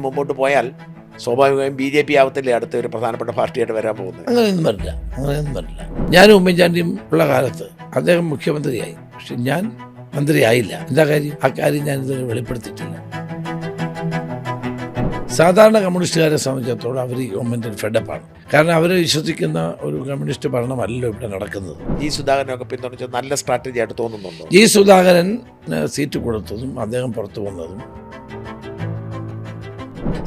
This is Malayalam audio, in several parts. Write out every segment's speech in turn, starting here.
മുമ്പോട്ട് പോയാൽ സ്വാഭാവികമായും BJP ആവത്തില്ലേ അടുത്ത ഒരു പ്രധാനപ്പെട്ട പാർട്ടിയായിട്ട് വരാൻ പോകുന്നത്? അങ്ങനെയൊന്നും വരില്ല. ഞാനും ഉമ്മൻചാണ്ടിയും ഉള്ള കാലത്ത് അദ്ദേഹം മുഖ്യമന്ത്രിയായി, പക്ഷെ ഞാൻ മന്ത്രിയായില്ല. എന്താ കാര്യം? ആ കാര്യം ഞാൻ ഇതുവരെ വെളിപ്പെടുത്തിയിട്ടില്ല. സാധാരണ കമ്മ്യൂണിസ്റ്റുകാരെ സംബന്ധിച്ചിടത്തോളം അവർ ഈ ഗവൺമെൻറ് ഫെഡപ്പാണ്. കാരണം അവർ വിശ്വസിക്കുന്ന ഒരു കമ്മ്യൂണിസ്റ്റ് ഭരണമല്ലല്ലോ ഇവിടെ നടക്കുന്നത്. ജി സുധാകരനൊക്കെ പിന്തുണച്ച് നല്ല സ്ട്രാറ്റജി ആയിട്ട് തോന്നുന്നുണ്ടോ? ജി സുധാകരൻ സീറ്റ് കൊടുത്തതും അദ്ദേഹം പുറത്തു വന്നതും,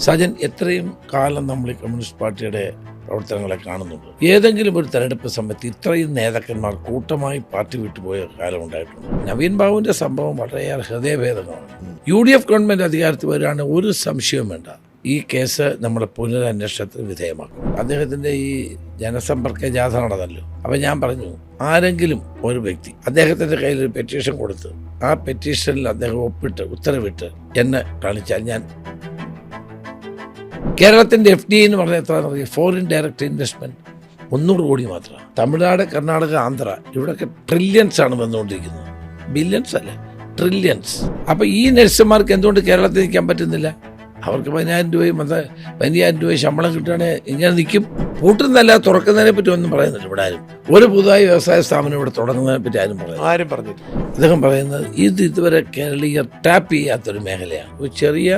സജൻ, എത്രയും കാലം നമ്മൾ ഈ കമ്മ്യൂണിസ്റ്റ് പാർട്ടിയുടെ പ്രവർത്തനങ്ങളെ കാണുന്നുണ്ട്. ഏതെങ്കിലും ഒരു തെരഞ്ഞെടുപ്പ് സമയത്ത് ഇത്രയും നേതാക്കന്മാർ കൂട്ടമായി പാർട്ടി വിട്ടുപോയ കാലം ഉണ്ടായിട്ടുണ്ട്. നവീൻ ബാബുവിൻ്റെ സംഭവം വളരെയേറെ ഹൃദയഭേദകമാണ്. UDF ഗവൺമെൻറ് അധികാരത്തിൽ വരികയാണ്, ഒരു സംശയവും വേണ്ട, ഈ കേസ് നമ്മൾ പുനരന്വേഷണത്തിന് വിധേയമാക്കും. അദ്ദേഹത്തിൻ്റെ ഈ ജനസമ്പർക്ക ജാഥ നടന്നല്ലോ. അപ്പം ഞാൻ പറഞ്ഞു, ആരെങ്കിലും ഒരു വ്യക്തി അദ്ദേഹത്തിൻ്റെ കയ്യിൽ ഒരു പെറ്റീഷൻ കൊടുത്ത് ആ പെറ്റീഷനിൽ അദ്ദേഹം ഒപ്പിട്ട് ഉത്തരവിട്ട് എന്നെ കാണിച്ചാൽ ഞാൻ കേരളത്തിൻ്റെ FDI എന്ന് പറഞ്ഞാൽ എത്ര അറിയാം? ഫോറിൻ ഡയറക്റ്റ് ഇൻവെസ്റ്റ്മെൻറ്റ് 300 കോടി മാത്രമാണ്. തമിഴ്നാട്, കർണാടക, ആന്ധ്ര ഇവിടെയൊക്കെ ട്രില്യൺസ് ആണ് വന്നുകൊണ്ടിരിക്കുന്നത്. ബില്യൺസ് അല്ല, ട്രില്യൺസ്. അപ്പോൾ ഈ നഴ്സുമാർക്ക് എന്തുകൊണ്ട് കേരളത്തിൽ നിൽക്കാൻ പറ്റുന്നില്ല? അവർക്ക് 10,000 രൂപയും ശമ്പളം കിട്ടുകയാണെങ്കിൽ ഇങ്ങനെ നിൽക്കും. പൂട്ടുന്നല്ല, തുറക്കുന്നതിനെ പറ്റി ഒന്നും പറയുന്നില്ല ഇവിടെ ആരും. ഒരു പുതുതായി വ്യവസായ സ്ഥാപനം ഇവിടെ തുടങ്ങുന്നതിനെ പറ്റി ആരും പറഞ്ഞില്ല. അദ്ദേഹം പറയുന്നത് ഇതുവരെ കേരളീയർ ടാപ്പ് ചെയ്യാത്തൊരു മേഖലയാണ്. ഒരു ചെറിയ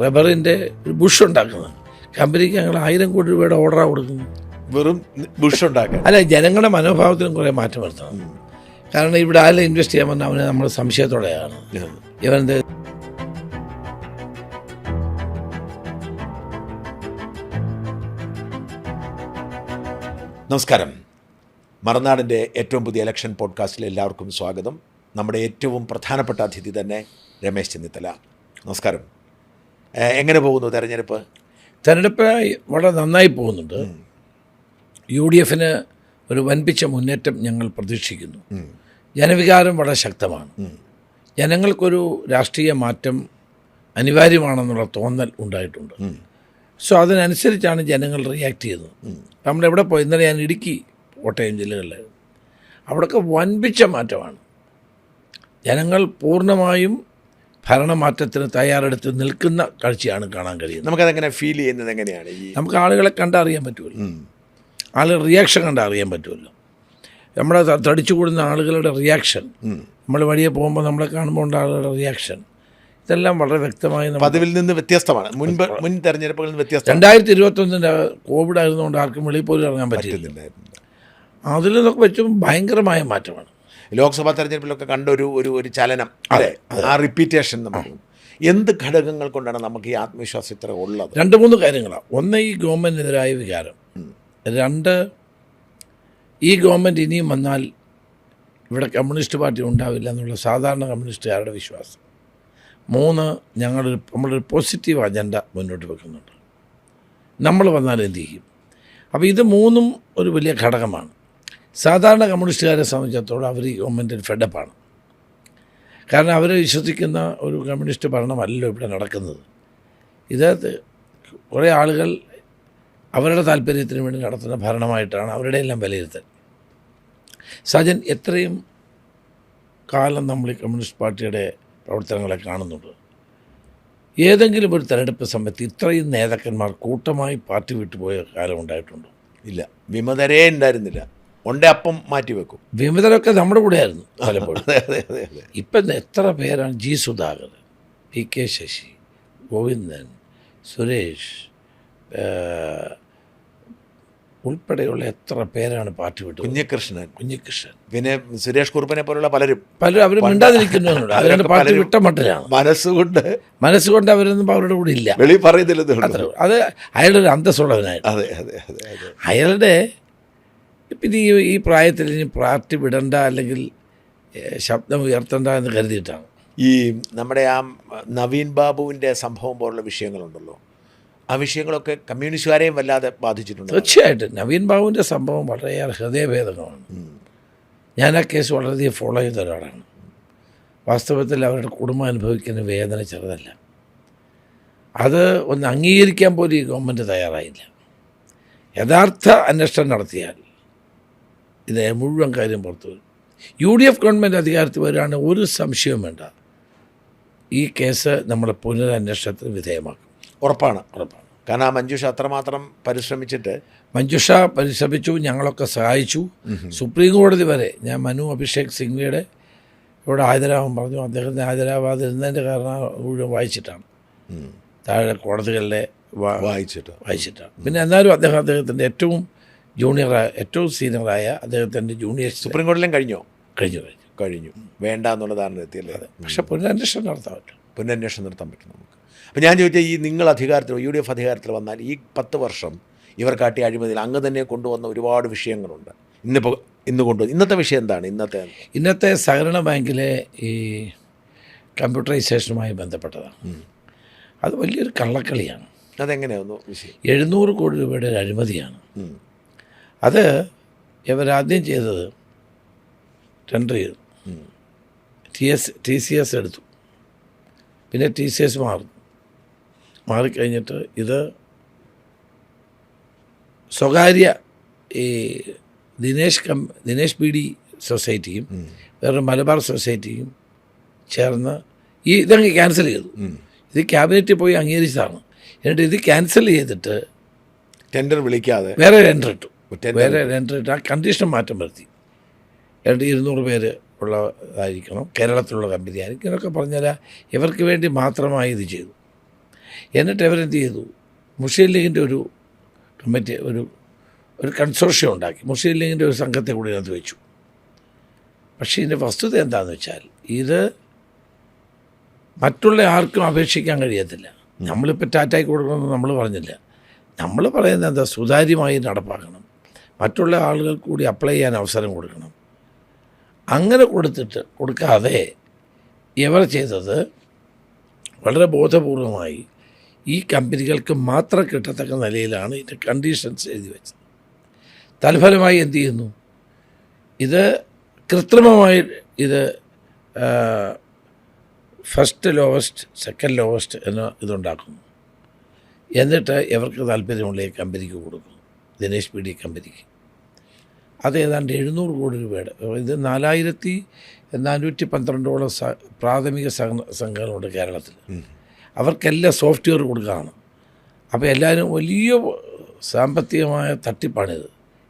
റബ്ബറിൻ്റെ ഒരു ബുഷ് ഉണ്ടാക്കുന്നത് കമ്പനിക്ക് ഞങ്ങൾ 1000 കോടി രൂപയുടെ ഓർഡറാണ് കൊടുക്കുന്നത്. വെറും ബുഷ് ഉണ്ടാക്കാൻ അല്ല, ജനങ്ങളുടെ മനോഭാവത്തിലും കുറേ മാറ്റം വരുത്തണം. കാരണം ഇവിടെ ആരെങ്കിലും ഇൻവെസ്റ്റ് ചെയ്യാൻ പറഞ്ഞാൽ അവനെ നമ്മൾ സംശയത്തോടെയാണ്. ഇവൻ്റെ നമസ്കാരം. മറുനാടിൻ്റെ ഏറ്റവും പുതിയ ഇലക്ഷൻ പോഡ്കാസ്റ്റിൽ എല്ലാവർക്കും സ്വാഗതം. നമ്മുടെ ഏറ്റവും പ്രധാനപ്പെട്ട അതിഥി തന്നെ രമേശ് ചെന്നിത്തല. നമസ്കാരം. എങ്ങനെ പോകുന്നു തെരഞ്ഞെടുപ്പ്? വളരെ നന്നായി പോകുന്നുണ്ട്. UDFന് ഒരു വൻപിച്ച മുന്നേറ്റം ഞങ്ങൾ പ്രതീക്ഷിക്കുന്നു. ജനവികാരം വളരെ ശക്തമാണ്. ജനങ്ങൾക്കൊരു രാഷ്ട്രീയ മാറ്റം അനിവാര്യമാണെന്നുള്ള തോന്നൽ ഉണ്ടായിട്ടുണ്ട്. സോ അതിനനുസരിച്ചാണ് ജനങ്ങൾ റിയാക്ട് ചെയ്യുന്നത്. നമ്മളെവിടെ പോയി, ഇന്നലെ ഞാൻ ഇടുക്കി, കോട്ടയം ജില്ലകളിലായിരുന്നു. അവിടെയൊക്കെ വൻപിച്ച മാറ്റമാണ്. ജനങ്ങൾ പൂർണ്ണമായും ഭരണമാറ്റത്തിന് തയ്യാറെടുത്ത് നിൽക്കുന്ന കാഴ്ചയാണ് കാണാൻ കഴിയുന്നത്. നമുക്കതെങ്ങനെ ഫീൽ ചെയ്യുന്നത്? എങ്ങനെയാണ്? നമുക്ക് ആളുകളെ കണ്ടറിയാൻ പറ്റുമല്ലോ, ആളുകൾ റിയാക്ഷൻ കണ്ടറിയാൻ പറ്റുമല്ലോ. നമ്മളെ തടിച്ചു കൂടുന്ന ആളുകളുടെ റിയാക്ഷൻ, നമ്മൾ വഴിയെ പോകുമ്പോൾ നമ്മളെ കാണുമ്പോൾ ഉണ്ട് ആളുകളുടെ റിയാക്ഷൻ, ഇതെല്ലാം വളരെ വ്യക്തമായി പതിവിൽ നിന്ന് വ്യത്യസ്തമാണ്. മുൻ തെരഞ്ഞെടുപ്പുകളിൽ നിന്ന് വ്യത്യസ്തം. 2021 കോവിഡ് ആയിരുന്നുകൊണ്ട് ആർക്കും വെളിയിൽ പോലും ഇറങ്ങാൻ പറ്റില്ല. അതിൽ നിന്നൊക്കെ വെച്ചും ഭയങ്കരമായ മാറ്റമാണ്. ലോക്സഭാ തെരഞ്ഞെടുപ്പിലൊക്കെ കണ്ട ഒരു ചലനം, അതെ, ആ റിപ്പീറ്റേഷൻ. നമുക്ക് എന്ത് ഘടകങ്ങൾ കൊണ്ടാണ് നമുക്ക് ഈ ആത്മവിശ്വാസം ഇത്ര ഉള്ളത്? 2-3 കാര്യങ്ങളാണ്. ഒന്ന്, ഈ ഗവൺമെൻറ്റിനെതിരായ വികാരം. 2, ഈ ഗവൺമെൻറ് ഇനിയും വന്നാൽ ഇവിടെ കമ്മ്യൂണിസ്റ്റ് പാർട്ടി ഉണ്ടാവില്ല എന്നുള്ള സാധാരണ കമ്മ്യൂണിസ്റ്റുകാരുടെ വിശ്വാസം. 3, നമ്മളൊരു പോസിറ്റീവ് അജണ്ട മുന്നോട്ട് വെക്കുന്നുണ്ട്. നമ്മൾ വന്നാൽ എന്ത് ചെയ്യും? അപ്പോൾ ഇത് 3ഉം ഒരു വലിയ ഘടകമാണ്. സാധാരണ കമ്മ്യൂണിസ്റ്റുകാരെ സംബന്ധിച്ചിടത്തോളം അവർ ഈ ഗവൺമെൻറ് ഫെഡപ്പാണ്. കാരണം അവർ വിശ്വസിക്കുന്ന ഒരു കമ്മ്യൂണിസ്റ്റ് ഭരണമല്ലല്ലോ ഇവിടെ നടക്കുന്നത്. ഇത് കുറേ ആളുകൾ അവരുടെ താല്പര്യത്തിന് വേണ്ടി നടത്തുന്ന ഭരണമായിട്ടാണ് അവരുടെ എല്ലാം വിലയിരുത്തൽ. സജൻ, എത്രയും കാലം നമ്മൾ ഈ കമ്മ്യൂണിസ്റ്റ് പാർട്ടിയുടെ പ്രവർത്തനങ്ങളെ കാണുന്നുണ്ട്. ഏതെങ്കിലും ഒരു തെരഞ്ഞെടുപ്പ് സമയത്ത് ഇത്രയും നേതാക്കന്മാർ കൂട്ടമായി പാർട്ടി വിട്ടുപോയ കാലം ഉണ്ടായിട്ടുണ്ടോ? ഇല്ല. വിമതരേ ഉണ്ടായിരുന്നില്ല. ഒണ്ടേ അപ്പം മാറ്റി വെക്കും. വിമതരൊക്കെ നമ്മുടെ കൂടെ ആയിരുന്നു പലപ്പോഴും. ഇപ്പം എത്ര പേരാണ്? ജി സുധാകരൻ, PK ശശി, ഗോവിന്ദൻ, സുരേഷ് ഉൾപ്പെടെയുള്ള എത്ര പേരാണ് പാർട്ടി വിട്ടു. കുഞ്ഞികൃഷ്ണൻ, പിന്നെ സുരേഷ് കുറുപ്പിനെ പോലുള്ള പലരും അവർ മിണ്ടാതിരിക്കുന്നുണ്ട്. അവരുടെ പാർട്ടി വിട്ട മട്ടിലാണ്. മനസ്സുകൊണ്ട് അവരൊന്നും അവരുടെ കൂടെ ഇല്ല, വെളി പറയുന്നില്ല. അത് അയാളുടെ ഒരു അന്തസ്സുള്ളവനായിട്ട്. അയാളുടെ പിന്നെ ഈ പ്രായത്തിൽ ഇനി പാർട്ടി വിടണ്ട അല്ലെങ്കിൽ ശബ്ദം ഉയർത്തണ്ട എന്ന് കരുതിയിട്ടാണ്. ഈ നമ്മുടെ ആ നവീൻ ബാബുവിൻ്റെ സംഭവം പോലുള്ള വിഷയങ്ങളുണ്ടല്ലോ, ആ വിഷയങ്ങളൊക്കെ കമ്മ്യൂണിസ്റ്റുകാരെയും വല്ലാതെ ബാധിച്ചിട്ടുണ്ട്. തീർച്ചയായിട്ടും നവീൻ ബാബുവിൻ്റെ സംഭവം വളരെയേറെ ഹൃദയഭേദകമാണ്. ഞാൻ ആ കേസ് വളരെയധികം ഫോളോ ചെയ്ത ഒരാളാണ്. വാസ്തവത്തിൽ അവരുടെ കുടുംബം അനുഭവിക്കുന്ന വേദന ചെറുതല്ല. അത് ഒന്ന് അംഗീകരിക്കാൻ പോലും ഈ ഗവൺമെൻറ് തയ്യാറായില്ല. യഥാർത്ഥ അന്വേഷണം നടത്തിയാൽ ഇത് മുഴുവൻ കാര്യം പുറത്തു വരും. UDF ഗവൺമെൻറ് അധികാരത്തിൽ വരികയാണ്, ഒരു സംശയവും വേണ്ട, ഈ കേസ് നമ്മൾ പുനരന്വേഷണത്തിന് വിധേയമാക്കും. ഉറപ്പാണ്. ഉറപ്പാണ്. കാരണം ആ മഞ്ജുഷ അത്രമാത്രം പരിശ്രമിച്ചിട്ട് മഞ്ജുഷ പരിശ്രമിച്ചു, ഞങ്ങളൊക്കെ സഹായിച്ചു. സുപ്രീം കോടതി വരെ ഞാൻ മനു അഭിഷേക് സിംഗ്വിയുടെ ഇവിടെ ഹാജരാകാൻ പറഞ്ഞു. അദ്ദേഹത്തിന് ഹാജരാവാതിരുന്നതിൻ്റെ കാരണം മുഴുവൻ വായിച്ചിട്ടാണ്, താഴെ കോടതികളിലെ വായിച്ചിട്ടാണ്. പിന്നെ എന്നാലും അദ്ദേഹത്തിൻ്റെ ഏറ്റവും സീനിയറായ അദ്ദേഹത്തിൻ്റെ ജൂനിയേഴ്സ് സുപ്രീം കോടതിയിലും കഴിഞ്ഞു വേണ്ട എന്നുള്ളതാണ് എത്തിയല്ലേ. പക്ഷെ പുനരന്വേഷണം നടത്താൻ പറ്റും നമുക്ക്. അപ്പോൾ ഞാൻ ചോദിച്ചാൽ ഈ നിങ്ങൾ UDF അധികാരത്തിൽ വന്നാൽ ഈ 10 വർഷം ഇവർ കാട്ടിയ അഴിമതിയിൽ അങ്ങ് തന്നെ കൊണ്ടുവന്ന ഒരുപാട് വിഷയങ്ങളുണ്ട്. ഇന്നത്തെ വിഷയം എന്താണ്? ഇന്നത്തെ സഹകരണ ബാങ്കിലെ ഈ കമ്പ്യൂട്ടറൈസേഷനുമായി ബന്ധപ്പെട്ടതാണ്. അത് വലിയൊരു കള്ളക്കളിയാണ്. അതെങ്ങനെയായിരുന്നു വിഷയം? 700 കോടി രൂപയുടെ ഒരു അഴിമതിയാണ്. അത് ഇവരാദ്യം ചെയ്തത് ടെൻഡർ ചെയ്തു, TCS എടുത്തു, പിന്നെ TCS മാറിക്കഴിഞ്ഞിട്ട് ഇത് സ്വകാര്യ ഈ ദിനേശ് BD സൊസൈറ്റിയും വേറെ മലബാർ സൊസൈറ്റിയും ചേർന്ന് ഇതങ്ങ് ക്യാൻസൽ ചെയ്തു. ഇത് ക്യാബിനറ്റിൽ പോയി അംഗീകരിച്ചതാണ്. എന്നിട്ട് ഇത് ക്യാൻസൽ ചെയ്തിട്ട് ടെൻഡർ വിളിക്കാതെ വേറെ ടെൻഡർ ഇട്ട് ആ കണ്ടീഷൻ മാറ്റം വരുത്തി. 200 പേര് ഉള്ളതായിരിക്കണം, കേരളത്തിലുള്ള കമ്പനി ആയിരിക്കും എന്നൊക്കെ പറഞ്ഞാൽ ഇവർക്ക് വേണ്ടി മാത്രമായി ഇത് ചെയ്തു. എന്നിട്ട് ഇവരെന്ത് ചെയ്തു, മുസ്ലിം ലീഗിൻ്റെ ഒരു കമ്മിറ്റി ഒരു കൺസോർഷ്യം ഉണ്ടാക്കി. മുസ്ലിം ലീഗിൻ്റെ ഒരു സംഘത്തെ കൂടി അത് വെച്ചു. പക്ഷേ ഇതിൻ്റെ വസ്തുത എന്താണെന്ന് വെച്ചാൽ ഇത് മറ്റുള്ള ആർക്കും അപേക്ഷിക്കാൻ കഴിയത്തില്ല. നമ്മളിപ്പോൾ ടാറ്റായ്ക്ക് കൊടുക്കണമെന്ന് നമ്മൾ പറഞ്ഞില്ല. നമ്മൾ പറയുന്നത് എന്താ, സുതാര്യമായി നടപ്പാക്കണം, മറ്റുള്ള ആളുകൾ കൂടി അപ്ലൈ ചെയ്യാൻ അവസരം കൊടുക്കണം. അങ്ങനെ കൊടുക്കാതെ ഇവർ ചെയ്തത് വളരെ ബോധപൂർവമായി ഈ കമ്പനികൾക്ക് മാത്രം കിട്ടത്തക്ക നിലയിലാണ് ഇതിൻ്റെ കണ്ടീഷൻസ് എഴുതി വെച്ചത്. തൽഫലമായി എന്ത് ചെയ്യുന്നു, ഇത് കൃത്രിമമായി ഫസ്റ്റ് ലോവസ്റ്റ് സെക്കൻഡ് ലോവസ്റ്റ് എന്ന ഇതുണ്ടാക്കുന്നു. എന്നിട്ട് ഇവർക്ക് താല്പര്യമുള്ള ഈ കമ്പനിക്ക് കൊടുക്കുന്നു, ദിനേശ് BD കമ്പനിക്ക്. അത് ഏതാണ്ട് 700 കോടി രൂപയുടെ. ഇത് 4412 പ്രാഥമിക സംഘങ്ങളുണ്ട് കേരളത്തിൽ. അവർക്കെല്ലാം സോഫ്റ്റ്വെയർ കൊടുക്കുകയാണ്. അപ്പോൾ എല്ലാവരും വലിയ സാമ്പത്തികമായ തട്ടിപ്പാണിത്.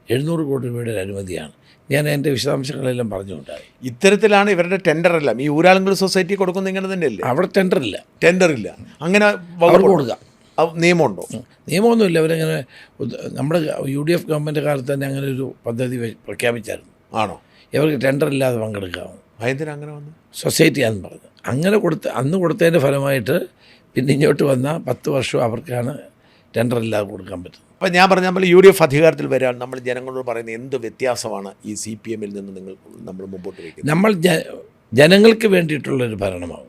700 കോടി രൂപയുടെ ഒരു അഴിമതിയാണ്. ഞാൻ എൻ്റെ വിശദാംശങ്ങളെല്ലാം പറഞ്ഞുകൊണ്ടായി. ഇത്തരത്തിലാണ് ഇവരുടെ ടെൻഡറെല്ലാം. ഈ ഊരാളുങ്കൽ സൊസൈറ്റി കൊടുക്കുന്നത് ഇങ്ങനെ തന്നെയല്ലേ? അവിടെ ടെൻഡറില്ല. അങ്ങനെ കൊടുക്കുക നിയമമുണ്ടോ? നിയമമൊന്നുമില്ല. അവരങ്ങനെ നമ്മുടെ UDF ഗവൺമെൻറ് കാലത്ത് തന്നെ അങ്ങനെ ഒരു പദ്ധതി പ്രഖ്യാപിച്ചായിരുന്നു. ആണോ? ഇവർക്ക് ടെൻഡറില്ലാതെ പങ്കെടുക്കാമെന്ന്. അതെന്തിനാ അങ്ങനെ വന്നു? സൊസൈറ്റിയാണെന്ന് പറഞ്ഞു. അങ്ങനെ അന്ന് കൊടുത്തതിൻ്റെ ഫലമായിട്ട് പിന്നെ ഇങ്ങോട്ട് വന്ന 10 വർഷം അവർക്കാണ് ടെൻഡറില്ലാതെ കൊടുക്കാൻ പറ്റുന്നത്. അപ്പം ഞാൻ പറഞ്ഞ നമ്മൾ UDF അധികാരത്തിൽ വരാൻ നമ്മൾ ജനങ്ങളോട് പറയുന്നത് എന്ത് വ്യത്യാസമാണ് ഈ CPM-ൽ നിന്ന് നമ്മൾ മുമ്പോട്ട് വയ്ക്കുന്നത്? നമ്മൾ ജനങ്ങൾക്ക് വേണ്ടിയിട്ടുള്ളൊരു ഭരണമാകും.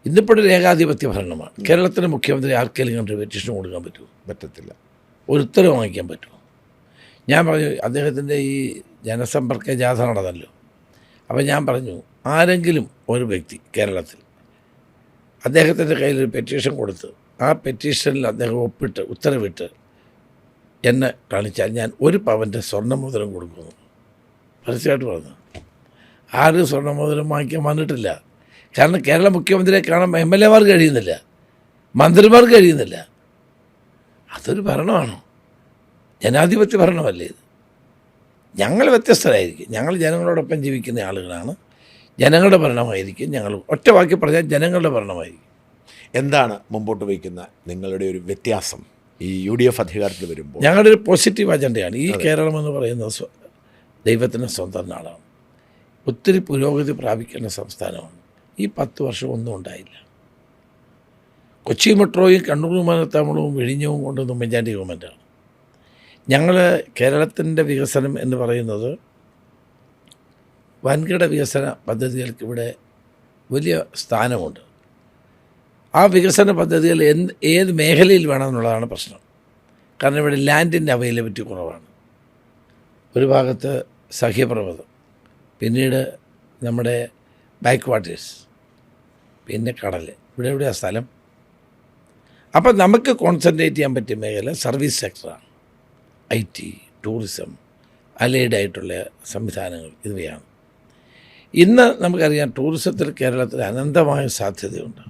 ഇന്നിപ്പോഴൊരു ഏകാധിപത്യ ഭരണമാണ്. കേരളത്തിലെ മുഖ്യമന്ത്രി ആർക്കെങ്കിലും പെറ്റീഷൻ കൊടുക്കാൻ പറ്റത്തില്ല. ഒരു ഉത്തരവ് വാങ്ങിക്കാൻ പറ്റുമോ? ഞാൻ പറഞ്ഞു, അദ്ദേഹത്തിൻ്റെ ഈ ജനസമ്പർക്ക ജാഥ നടന്നല്ലോ. അപ്പോൾ ഞാൻ പറഞ്ഞു, ആരെങ്കിലും ഒരു വ്യക്തി കേരളത്തിൽ അദ്ദേഹത്തിൻ്റെ കയ്യിലൊരു പെറ്റീഷൻ കൊടുത്ത് ആ പെറ്റീഷനിൽ അദ്ദേഹം ഉത്തരവിട്ട് എന്നെ കാണിച്ചാൽ ഞാൻ 1 പവൻ്റെ സ്വർണ്ണമോതിരം കൊടുക്കുന്നു. പരസ്യമായിട്ട് പറഞ്ഞു. ആരും സ്വർണ്ണമോതിരം വാങ്ങിക്കാൻ വന്നിട്ടില്ല. കാരണം കേരള മുഖ്യമന്ത്രിയെ കാണാൻ MLA-മാർക്ക് കഴിയുന്നില്ല, മന്ത്രിമാർക്ക് കഴിയുന്നില്ല. അതൊരു ഭരണമാണോ? ജനാധിപത്യ ഭരണമല്ലേ ഇത്? ഞങ്ങൾ വ്യത്യസ്തരായിരിക്കും. ഞങ്ങൾ ജനങ്ങളോടൊപ്പം ജീവിക്കുന്ന ആളുകളാണ്. ജനങ്ങളുടെ ഭരണമായിരിക്കും. ഞങ്ങൾ ഒറ്റ വാക്കി പറഞ്ഞാൽ ജനങ്ങളുടെ ഭരണമായിരിക്കും. എന്താണ് മുമ്പോട്ട് വയ്ക്കുന്ന നിങ്ങളുടെ ഒരു വ്യത്യാസം ഈ UDF അധികാരത്തിൽ വരുമ്പോൾ? ഞങ്ങളുടെ ഒരു പോസിറ്റീവ് അജണ്ടയാണ്. ഈ കേരളം എന്ന് പറയുന്നത് ദൈവത്തിൻ്റെ സ്വന്തം നാടാണ്. ഒത്തിരി പുരോഗതി പ്രാപിക്കുന്ന സംസ്ഥാനമാണ്. ഈ 10 വർഷം ഒന്നും ഉണ്ടായില്ല. കൊച്ചി മെട്രോയും കണ്ണൂർ വിമാനത്താവളവും വിഴിഞ്ഞവും കൊണ്ടൊന്നും ഉമ്മൻചാണ്ടി ഗവൺമെൻറ്റാണ്. ഞങ്ങൾ കേരളത്തിൻ്റെ വികസനം എന്ന് പറയുന്നത് വൻകിട വികസന പദ്ധതികൾക്ക് ഇവിടെ വലിയ സ്ഥാനമുണ്ട്. ആ വികസന പദ്ധതികൾ ഏത് മേഖലയിൽ വേണമെന്നുള്ളതാണ് പ്രശ്നം. കാരണം ഇവിടെ ലാൻഡിൻ്റെ അവൈലബിലിറ്റി കുറവാണ്. ഒരു ഭാഗത്ത് സഹ്യപർവ്വതം, പിന്നീട് നമ്മുടെ ബാക്ക് വാട്ടേഴ്സ്, പിന്നെ കടൽ. എവിടെയാണ് സ്ഥലം? അപ്പം നമുക്ക് കോൺസെൻട്രേറ്റ് ചെയ്യാൻ പറ്റിയ മേഖല സർവീസ് സെക്ടറാണ്. IT, ടൂറിസം, അലൈഡ് ആയിട്ടുള്ള സംവിധാനങ്ങൾ ഇവയാണ്. ഇന്ന് നമുക്കറിയാം ടൂറിസത്തിൽ കേരളത്തിൽ അനന്തമായ സാധ്യതയുണ്ട്.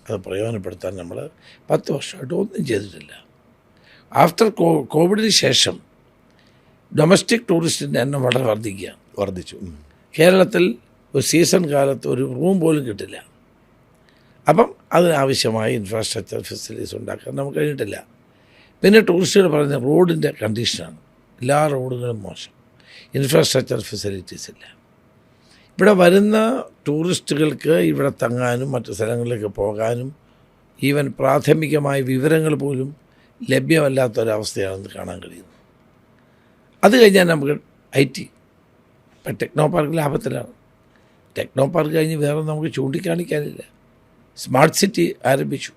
അത് പ്രയോജനപ്പെടുത്താൻ നമ്മൾ 10 വർഷമായിട്ട് ഒന്നും ചെയ്തിട്ടില്ല. ആഫ്റ്റർ കോവിഡിന് ശേഷം ഡൊമസ്റ്റിക് ടൂറിസ്റ്റിൻ്റെ എണ്ണം വളരെ വർദ്ധിച്ചു. കേരളത്തിൽ ഒരു സീസൺ കാലത്ത് ഒരു റൂം പോലും കിട്ടില്ല. അപ്പം അതിനാവശ്യമായ ഇൻഫ്രാസ്ട്രക്ചർ ഫെസിലിറ്റീസ് ഉണ്ടാക്കാൻ നമുക്ക് കഴിഞ്ഞിട്ടില്ല. പിന്നെ ടൂറിസ്റ്റുകൾ പറയുന്ന റോഡിൻ്റെ കണ്ടീഷനാണ്. എല്ലാ റോഡുകളും മോശം, ഇൻഫ്രാസ്ട്രക്ചർ ഫെസിലിറ്റീസ് ഇല്ല. ഇവിടെ വരുന്ന ടൂറിസ്റ്റുകൾക്ക് ഇവിടെ തങ്ങാനും മറ്റു സ്ഥലങ്ങളിലേക്ക് പോകാനും ഈവൻ പ്രാഥമികമായ വിവരങ്ങൾ പോലും ലഭ്യമല്ലാത്തൊരവസ്ഥയാണെന്ന് കാണാൻ കഴിയുന്നു. അത് കഴിഞ്ഞാൽ നമുക്ക് IT, ഇപ്പം ടെക്നോ പാർക്ക് ലാഭത്തിലാണ്. ടെക്നോ പാർക്ക് കഴിഞ്ഞ് വേറെ നമുക്ക് ചൂണ്ടിക്കാണിക്കാനില്ല. സ്മാർട്ട് സിറ്റി ആരംഭിച്ചു.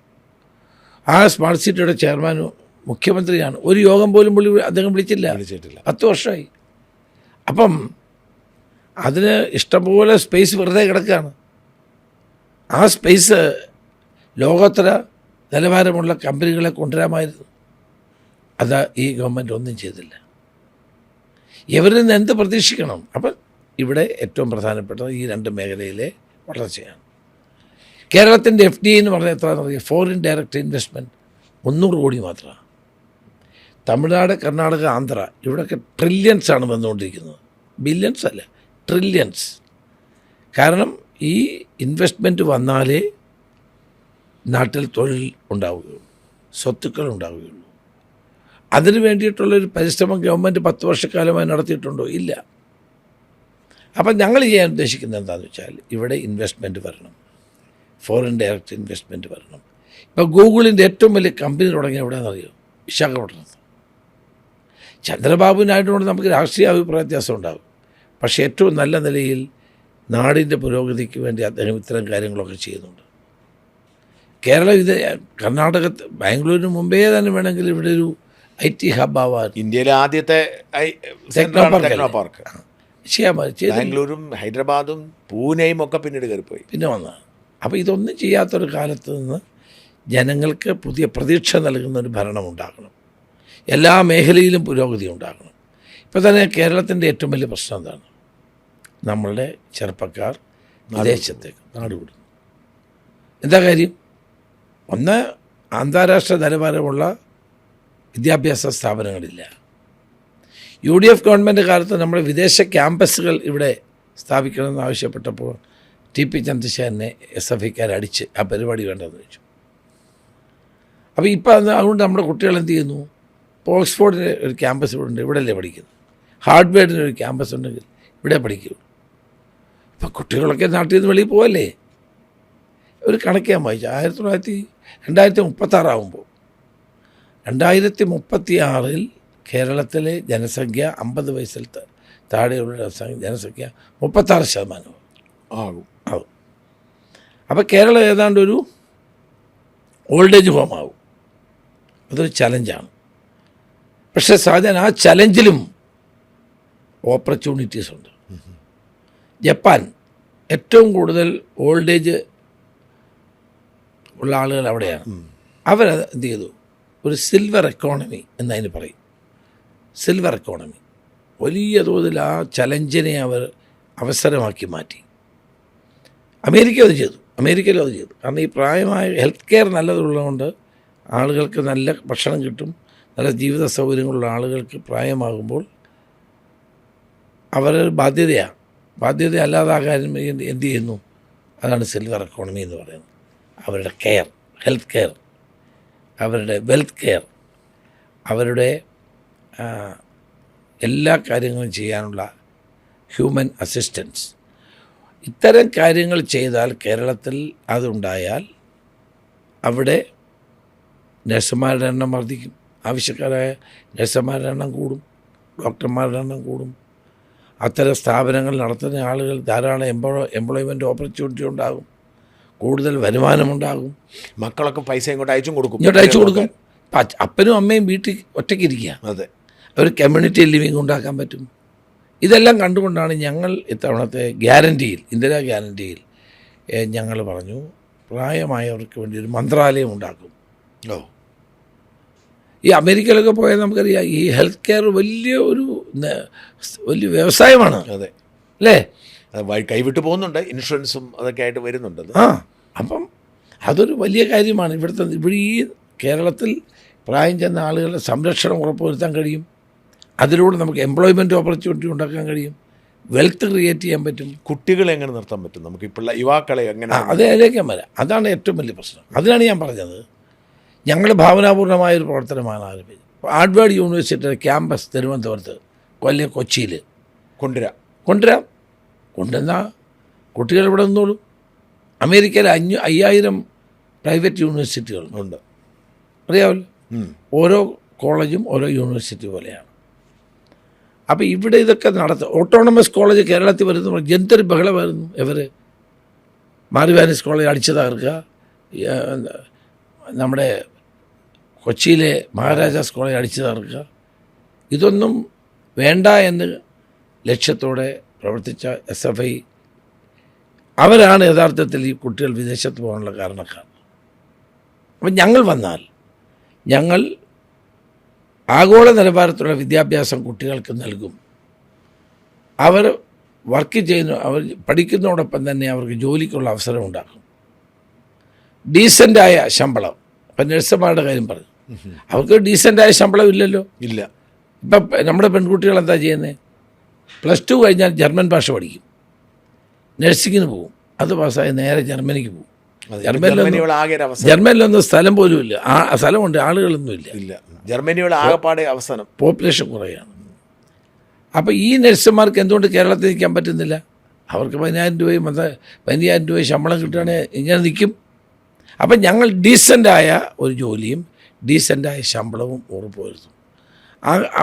ആ സ്മാർട്ട് സിറ്റിയുടെ ചെയർമാനും മുഖ്യമന്ത്രിയാണ്. ഒരു യോഗം പോലും അദ്ദേഹം വിളിച്ചില്ല. 10 വർഷമായി. അപ്പം അതിന് ഇഷ്ടംപോലെ സ്പേസ് വെറുതെ കിടക്കുകയാണ്. ആ സ്പേസ് ലോകോത്തര നിലവാരമുള്ള കമ്പനികളെ കൊണ്ടുവരാമായിരുന്നു. അത് ഈ ഗവൺമെൻറ് ഒന്നും ചെയ്തില്ല. ഇവരിൽ നിന്ന് എന്ത് പ്രതീക്ഷിക്കണം? അപ്പം ഇവിടെ ഏറ്റവും പ്രധാനപ്പെട്ടത് ഈ 2 മേഖലയിലെ വളർച്ചയാണ്. കേരളത്തിൻ്റെ FDI എന്ന് പറഞ്ഞാൽ എത്രയാണെന്ന് പറയുക? ഫോറിൻ ഡയറക്റ്റ് ഇൻവെസ്റ്റ്മെൻറ്റ് 300 കോടി മാത്രമാണ്. തമിഴ്നാട്, കർണാടക, ആന്ധ്ര ഇവിടെയൊക്കെ ട്രില്യൺസാണ് വന്നുകൊണ്ടിരിക്കുന്നത്. ബില്യൺസ് അല്ല, ട്രില്യൺസ്. കാരണം ഈ ഇൻവെസ്റ്റ്മെൻറ്റ് വന്നാലേ നാട്ടിൽ തൊഴിൽ ഉണ്ടാവുകയുള്ളൂ, സ്വത്തുക്കൾ ഉണ്ടാവുകയുള്ളൂ. അതിന് വേണ്ടിയിട്ടുള്ളൊരു പരിശ്രമം ഗവൺമെൻറ് 10 വർഷക്കാലമായി നടത്തിയിട്ടുണ്ടോ? ഇല്ല. അപ്പം ഞങ്ങൾ ചെയ്യാൻ ഉദ്ദേശിക്കുന്നത് എന്താണെന്ന് വെച്ചാൽ ഇവിടെ ഇൻവെസ്റ്റ്മെൻറ്റ് വരണം, ഫോറിൻ ഡയറക്റ്റ് ഇൻവെസ്റ്റ്മെൻറ്റ് വരണം. ഇപ്പോൾ ഗൂഗിളിൻ്റെ ഏറ്റവും വലിയ കമ്പനി തുടങ്ങിയ എവിടെയാണെന്നറിയോ? വിശാഖപട്ടണത്ത്. ചന്ദ്രബാബു നായിഡുകൊണ്ട് നമുക്ക് രാഷ്ട്രീയ അഭിപ്രായ വ്യത്യാസം ഉണ്ടാകും. പക്ഷേ ഏറ്റവും നല്ല നിലയിൽ നാടിൻ്റെ പുരോഗതിക്ക് വേണ്ടി അദ്ദേഹം ഇത്തരം കാര്യങ്ങളൊക്കെ ചെയ്യുന്നുണ്ട്. കേരളം ഇത് കർണാടകത്ത് ബാംഗ്ലൂരിന് മുമ്പേ തന്നെ വേണമെങ്കിൽ ഇവിടെ ഒരു IT ഹബ്ബാവാൻ. ഇന്ത്യയിലെ ആദ്യത്തെ ടെക്നോ പാർക്ക് ബാംഗ്ലൂരും ഹൈദരാബാദും പൂനെയും ഒക്കെ പിന്നീട് കയറിപ്പോയി, പിന്നെ വന്നതാണ്. അപ്പോൾ ഇതൊന്നും ചെയ്യാത്തൊരു കാലത്ത് നിന്ന് ജനങ്ങൾക്ക് പുതിയ പ്രതീക്ഷ നൽകുന്ന ഒരു ഭരണം ഉണ്ടാകണം. എല്ലാ മേഖലയിലും പുരോഗതി ഉണ്ടാകണം. ഇപ്പോൾ തന്നെ കേരളത്തിൻ്റെ ഏറ്റവും വലിയ പ്രശ്നം എന്താണ്? നമ്മളുടെ ചെറുപ്പക്കാർ വിദേശത്തേക്ക് നാടുവിടുന്നു. എന്താ കാര്യം? ഒന്ന്, അന്താരാഷ്ട്ര നിലവാരമുള്ള വിദ്യാഭ്യാസ സ്ഥാപനങ്ങളില്ല. UDF ഗവൺമെൻറ് കാലത്ത് നമ്മൾ വിദേശ ക്യാമ്പസുകൾ ഇവിടെ സ്ഥാപിക്കണമെന്ന് ആവശ്യപ്പെട്ടപ്പോൾ TP ചന്ദ്രശേഖരനെ SFIക്കാർ അടിച്ച് ആ പരിപാടി വേണ്ടെന്ന് വെച്ചു. അപ്പോൾ ഇപ്പം അതുകൊണ്ട് നമ്മുടെ കുട്ടികൾ എന്ത് ചെയ്യുന്നു? ഇപ്പോൾ ഓക്സ്ഫോർഡിന് ഒരു ക്യാമ്പസ് ഇവിടെ ഉണ്ട്, ഇവിടെയല്ലേ പഠിക്കുന്നത്. ഹാർഡ്വേർഡിന് ഒരു ക്യാമ്പസ് ഉണ്ടെങ്കിൽ ഇവിടെ പഠിക്കുകയുള്ളൂ. ഇപ്പം കുട്ടികളൊക്കെ നാട്ടിൽ നിന്ന് വെളിയിൽ പോകല്ലേ? ഒരു കണക്ക് ഞാൻ വായിച്ചു. 2036 ആകുമ്പോൾ 2036 കേരളത്തിലെ ജനസംഖ്യ 50 വയസ്സിൽ താഴെയുള്ള ജനസംഖ്യ 36% ആകും. അപ്പോൾ കേരളം ഏതാണ്ട് ഒരു ഓൾഡ് ഏജ് ഹോം ആകും. അതൊരു ചലഞ്ചാണ്. പക്ഷേ സാധാരണ ആ ചലഞ്ചിലും ഓപ്പർച്യൂണിറ്റീസ് ഉണ്ട്. ജപ്പാൻ ഏറ്റവും കൂടുതൽ ഓൾഡ് ഏജ് ഉള്ള ആളുകൾ അവിടെയാണ്. അവരത് എന്ത് ചെയ്തു? ഒരു സിൽവർ എക്കോണമി എന്നതിന് പറയും. സിൽവർ എക്കോണമി വലിയ തോതിൽ ആ ചലഞ്ചിനെ അവർ അവസരമാക്കി മാറ്റി. അമേരിക്കയിലും അത് ചെയ്തു. കാരണം ഈ പ്രായമായ ഹെൽത്ത് കെയർ നല്ലതുള്ളതുകൊണ്ട് ആളുകൾക്ക് നല്ല ഭക്ഷണം കിട്ടും, നല്ല ജീവിത സൗകര്യങ്ങളുള്ള ആളുകൾക്ക് പ്രായമാകുമ്പോൾ അവരൊരു ബാധ്യത അല്ലാതാകാൻ എന്ത് ചെയ്യുന്നു? അതാണ് സിൽവർ എക്കോണമി എന്ന് പറയുന്നത്. അവരുടെ കെയർ, ഹെൽത്ത് കെയർ, അവരുടെ വെൽത്ത് കെയർ, അവരുടെ എല്ലാ കാര്യങ്ങളും ചെയ്യാനുള്ള ഹ്യൂമൻ അസിസ്റ്റൻസ്, ഇത്തരം കാര്യങ്ങൾ ചെയ്താൽ കേരളത്തിൽ അതുണ്ടായാൽ അവിടെ നഴ്സുമാരുടെ എണ്ണം വർദ്ധിക്കും, ആവശ്യക്കാരായ നഴ്സുമാരുടെ എണ്ണം കൂടും, ഡോക്ടർമാരുടെ എണ്ണം കൂടും. അത്തരം സ്ഥാപനങ്ങൾ നടത്തുന്ന ആളുകൾ ധാരാളം എംപ്ലോയ്മെൻറ്റ് ഓപ്പർച്യൂണിറ്റി ഉണ്ടാകും, കൂടുതൽ വരുമാനമുണ്ടാകും. മക്കളൊക്കെ പൈസ ഇങ്ങോട്ട് അയച്ചു കൊടുക്കും. അപ്പനും അമ്മയും വീട്ടിൽ ഒറ്റയ്ക്കിരിക്കുക. അതെ, ഒരു കമ്മ്യൂണിറ്റി ലിവിങ് ഉണ്ടാക്കാൻ പറ്റും. ഇതെല്ലാം കണ്ടുകൊണ്ടാണ് ഞങ്ങൾ ഇത്തവണത്തെ ഗ്യാരൻറ്റിയിൽ, ഇന്ദിരാ ഗ്യാരൻറ്റിയിൽ ഞങ്ങൾ പറഞ്ഞു പ്രായമായവർക്ക് വേണ്ടി ഒരു മന്ത്രാലയം ഉണ്ടാക്കും. ഈ അമേരിക്കയിലൊക്കെ പോയാൽ നമുക്കറിയാം ഈ ഹെൽത്ത് കെയർ വലിയ വ്യവസായമാണ്. അതെ അല്ലേ? കൈവിട്ട് പോകുന്നുണ്ട്, ഇൻഷുറൻസും അതൊക്കെ ആയിട്ട് വരുന്നുണ്ട്. അപ്പം അതൊരു വലിയ കാര്യമാണ്. ഇവിടെ ഈ കേരളത്തിൽ പ്രായം ചെന്ന ആളുകളുടെ സംരക്ഷണം ഉറപ്പുവരുത്താൻ കഴിയും. അതിലൂടെ നമുക്ക് എംപ്ലോയ്മെൻറ്റ് ഓപ്പർച്യൂണിറ്റി ഉണ്ടാക്കാൻ കഴിയും, വെൽത്ത് ക്രിയേറ്റ് ചെയ്യാൻ പറ്റും. കുട്ടികളെ എങ്ങനെ നിർത്താൻ പറ്റും നമുക്ക്? ഇപ്പോൾ യുവാക്കളെ എങ്ങനെ? അതിലേക്കാൻ വരാം. അതാണ് ഏറ്റവും വലിയ പ്രശ്നം. അതിനാണ് ഞാൻ പറഞ്ഞത്, ഞങ്ങൾ ഭാവനാപൂർണ്ണമായൊരു പ്രവർത്തനമാണ് ആരംഭിച്ചത്. ഹാർവാർഡ് യൂണിവേഴ്സിറ്റിയുടെ ക്യാമ്പസ് തിരുവനന്തപുരത്ത്, കൊച്ചിയിൽ കൊണ്ടുവന്നാൽ കുട്ടികൾ ഇവിടെ നിന്നോളൂ. അമേരിക്കയിൽ 5000 പ്രൈവറ്റ് യൂണിവേഴ്സിറ്റികൾ ഉണ്ട്, അറിയാമല്ലോ. ഓരോ കോളേജും ഓരോ യൂണിവേഴ്സിറ്റി പോലെയാണ്. അപ്പോൾ ഇവിടെ ഇതൊക്കെ നടത്തും. ഓട്ടോണമസ് കോളേജ് കേരളത്തിൽ വരുന്ന എന്തൊരു ബഹളമായിരുന്നു. ഇവർ മാർവാനിസ് കോളേജ് അടിച്ചു തകർക്കുക, നമ്മുടെ കൊച്ചിയിലെ മഹാരാജാസ് കോളേജ് അടിച്ചു തകർക്കുക, ഇതൊന്നും വേണ്ട എന്ന് ലക്ഷ്യത്തോടെ പ്രവർത്തിച്ച SFI അവരാണ് യഥാർത്ഥത്തിൽ ഈ കുട്ടികൾ വിദേശത്ത് പോകാനുള്ള കാരണക്കാർ. അപ്പം ഞങ്ങൾ വന്നാൽ ഞങ്ങൾ ആഗോള നിലവാരത്തിലുള്ള വിദ്യാഭ്യാസം കുട്ടികൾക്ക് നൽകും. അവർ വർക്ക് ചെയ്യുന്ന, അവർ പഠിക്കുന്നതോടൊപ്പം തന്നെ അവർക്ക് ജോലിക്കുള്ള അവസരം ഉണ്ടാക്കും. ഡീസൻ്റായ ശമ്പളം. ഇപ്പം നഴ്സുമാരുടെ കാര്യം പറഞ്ഞു, അവർക്ക് ഡീസൻ്റായ ശമ്പളം ഇല്ലല്ലോ. ഇല്ല. ഇപ്പം നമ്മുടെ പെൺകുട്ടികൾ എന്താ ചെയ്യുന്നത്? +2 കഴിഞ്ഞാൽ ജർമ്മൻ ഭാഷ പഠിക്കും, നഴ്സിങ്ങിന് പോകും, അത് പാസ്സായി നേരെ ജർമ്മനിക്ക് പോകും. ജർമ്മനിലൊന്നും സ്ഥലം പോലും ഇല്ല. സ്ഥലമുണ്ട്, ആളുകളൊന്നും ഇല്ല. ജർമ്മനിയുടെ ആകെപ്പാടെ അവസാനം പോപ്പുലേഷൻ കുറയാണ്. അപ്പോൾ ഈ നഴ്സുമാർക്ക് എന്തുകൊണ്ട് കേരളത്തിൽ നിൽക്കാൻ പറ്റുന്നില്ല? അവർക്ക് 10,000 രൂപയും ശമ്പളം കിട്ടുകയാണെങ്കിൽ ഇങ്ങനെ നിൽക്കും. അപ്പം ഞങ്ങൾ ഡീസൻ്റായ ഒരു ജോലിയും ഡീസൻ്റായ ശമ്പളവും ഉറപ്പുവരുത്തും.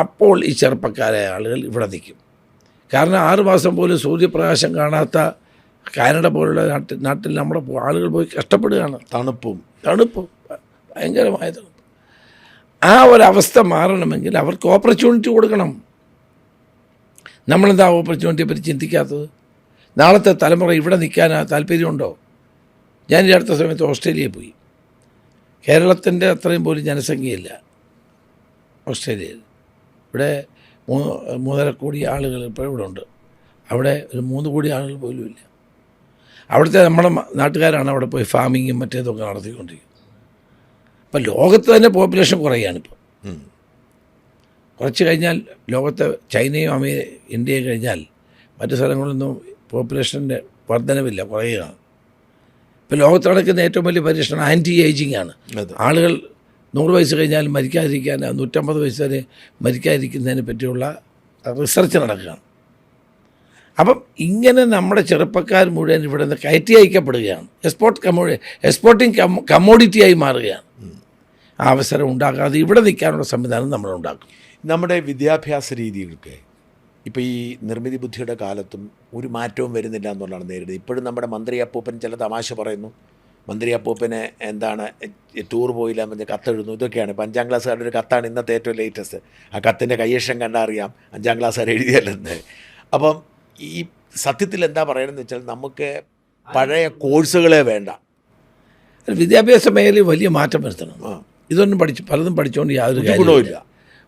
അപ്പോൾ ഈ ചെറുപ്പക്കാരായ ആളുകൾ ഇവിടെ നിൽക്കും. കാരണം 6 മാസം പോലും സൂര്യപ്രകാശം കാണാത്ത കാനഡ പോലുള്ള നാട്ടിൽ നമ്മുടെ ആളുകൾ പോയി കഷ്ടപ്പെടുകയാണ്. തണുപ്പും ഭയങ്കരമായ തണുപ്പ്. ആ ഒരവസ്ഥ മാറണമെങ്കിൽ അവർക്ക് ഓപ്പർച്യൂണിറ്റി കൊടുക്കണം. നമ്മളെന്താ ഓപ്പർച്യൂണിറ്റിയെ പറ്റി ചിന്തിക്കാത്തത്? നാളത്തെ തലമുറ ഇവിടെ നിൽക്കാൻ താല്പര്യമുണ്ടോ? ഞാൻ ഈ അടുത്ത സമയത്ത് ഓസ്ട്രേലിയയിൽ പോയി. കേരളത്തിൻ്റെ അത്രയും പോലും ജനസംഖ്യയില്ല ഓസ്ട്രേലിയയിൽ. ഇവിടെ 3.5 കോടി ആളുകൾ ഇപ്പോൾ ഇവിടെ ഉണ്ട്. അവിടെ ഒരു 3 കോടി ആളുകൾ പോലും ഇല്ല. അവിടുത്തെ നമ്മുടെ നാട്ടുകാരാണ് അവിടെ പോയി ഫാമിങ്ങും മറ്റേതൊക്കെ നടത്തിക്കൊണ്ടിരിക്കുന്നത്. അപ്പം ലോകത്ത് തന്നെ പോപ്പുലേഷൻ കുറയുകയാണിപ്പോൾ. കുറച്ച് കഴിഞ്ഞാൽ ലോകത്ത് ചൈനയും ഇന്ത്യയും കഴിഞ്ഞാൽ മറ്റു സ്ഥലങ്ങളിലൊന്നും പോപ്പുലേഷൻ്റെ വർധനവില്ല, കുറയുകയാണ്. ഇപ്പോൾ ലോകത്ത് നടക്കുന്ന ഏറ്റവും വലിയ പരീക്ഷണം ആൻറ്റി ഏജിങ് ആണ്. ആളുകൾ 100 വയസ്സ് കഴിഞ്ഞാൽ മരിക്കാതിരിക്കാൻ, 150 വയസ്സ് വരെ മരിക്കാതിരിക്കുന്നതിനെ പറ്റിയുള്ള റിസർച്ച് നടക്കുകയാണ്. അപ്പം ഇങ്ങനെ നമ്മുടെ ചെറുപ്പക്കാർ മുഴുവൻ ഇവിടെ നിന്ന് കയറ്റി അയക്കപ്പെടുകയാണ്. എക്സ്പോർട്ടിങ് കമ്മോഡിറ്റിയായി മാറുകയാണ്. ആ അവസരം ഉണ്ടാക്കാതെ ഇവിടെ നിൽക്കാനുള്ള സംവിധാനം നമ്മളുണ്ടാക്കും. നമ്മുടെ വിദ്യാഭ്യാസ രീതികൾക്ക് ഇപ്പോൾ ഈ നിർമ്മിതി ബുദ്ധിയുടെ കാലത്തും ഒരു മാറ്റവും വരുന്നില്ല എന്നുള്ളതാണ് നേരിടുന്നത്. ഇപ്പോഴും നമ്മുടെ മന്ത്രി അപ്പൂപ്പൻ ചില തമാശ പറയുന്നു. മന്ത്രി അപ്പൂപ്പനെ എന്താണ് ടൂർ പോയില്ല എന്ന് കത്തെഴുതുന്നു. ഇതൊക്കെയാണ്. ഇപ്പോൾ 5ാം ക്ലാസ്സുകാരുടെ ഒരു കത്താണ് ഇന്നത്തെ ഏറ്റവും ലേറ്റസ്റ്റ്. ആ കത്തിൻ്റെ കയ്യക്ഷരം കണ്ടാൽ അറിയാം 5ാം ക്ലാസ്സുകാർ എഴുതിയല്ലെന്ന്. അപ്പം ഈ സത്യത്തിൽ എന്താ പറയണമെന്ന് വെച്ചാൽ നമുക്ക് പഴയ കോഴ്സുകളെ വേണ്ട. വിദ്യാഭ്യാസ മേഖലയിൽ വലിയ മാറ്റം വരുത്തണം. ഇതൊന്നും പലതും പഠിച്ചുകൊണ്ട് യാതൊരു ഗുണവുമില്ല,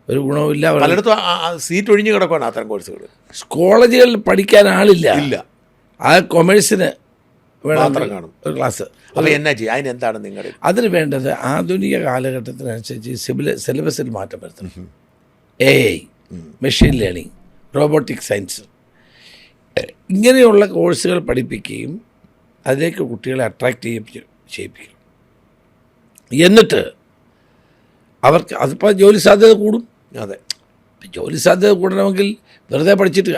ഒരു ഗുണവുമില്ല. പലയിടത്തും സീറ്റ് ഒഴിഞ്ഞു കിടക്കുകയാണ് അത്തരം കോഴ്സുകൾ. കോളേജുകളിൽ പഠിക്കാൻ ആളില്ല. ആ കൊമേഴ്സിന് മാത്രം കാണും ഒരു ക്ലാസ്. അപ്പോൾ എന്നാ ചെയ്യും? അതിനെന്താണ് നിങ്ങളുടെ? അതിന് വേണ്ടത് ആധുനിക കാലഘട്ടത്തിനനുസരിച്ച് സിലബസിൽ മാറ്റം വരുത്തണം. AI, machine learning, robotic science, ഇങ്ങനെയുള്ള കോഴ്സുകൾ പഠിപ്പിക്കുകയും അതിലേക്ക് കുട്ടികളെ അട്രാക്റ്റ് ചെയ്യിപ്പിക്കണം. എന്നിട്ട് അവർക്ക് അതിപ്പോൾ ജോലി സാധ്യത കൂടും. അതെ, ജോലി സാധ്യത കൂടണമെങ്കിൽ വെറുതെ പഠിച്ചിട്ട്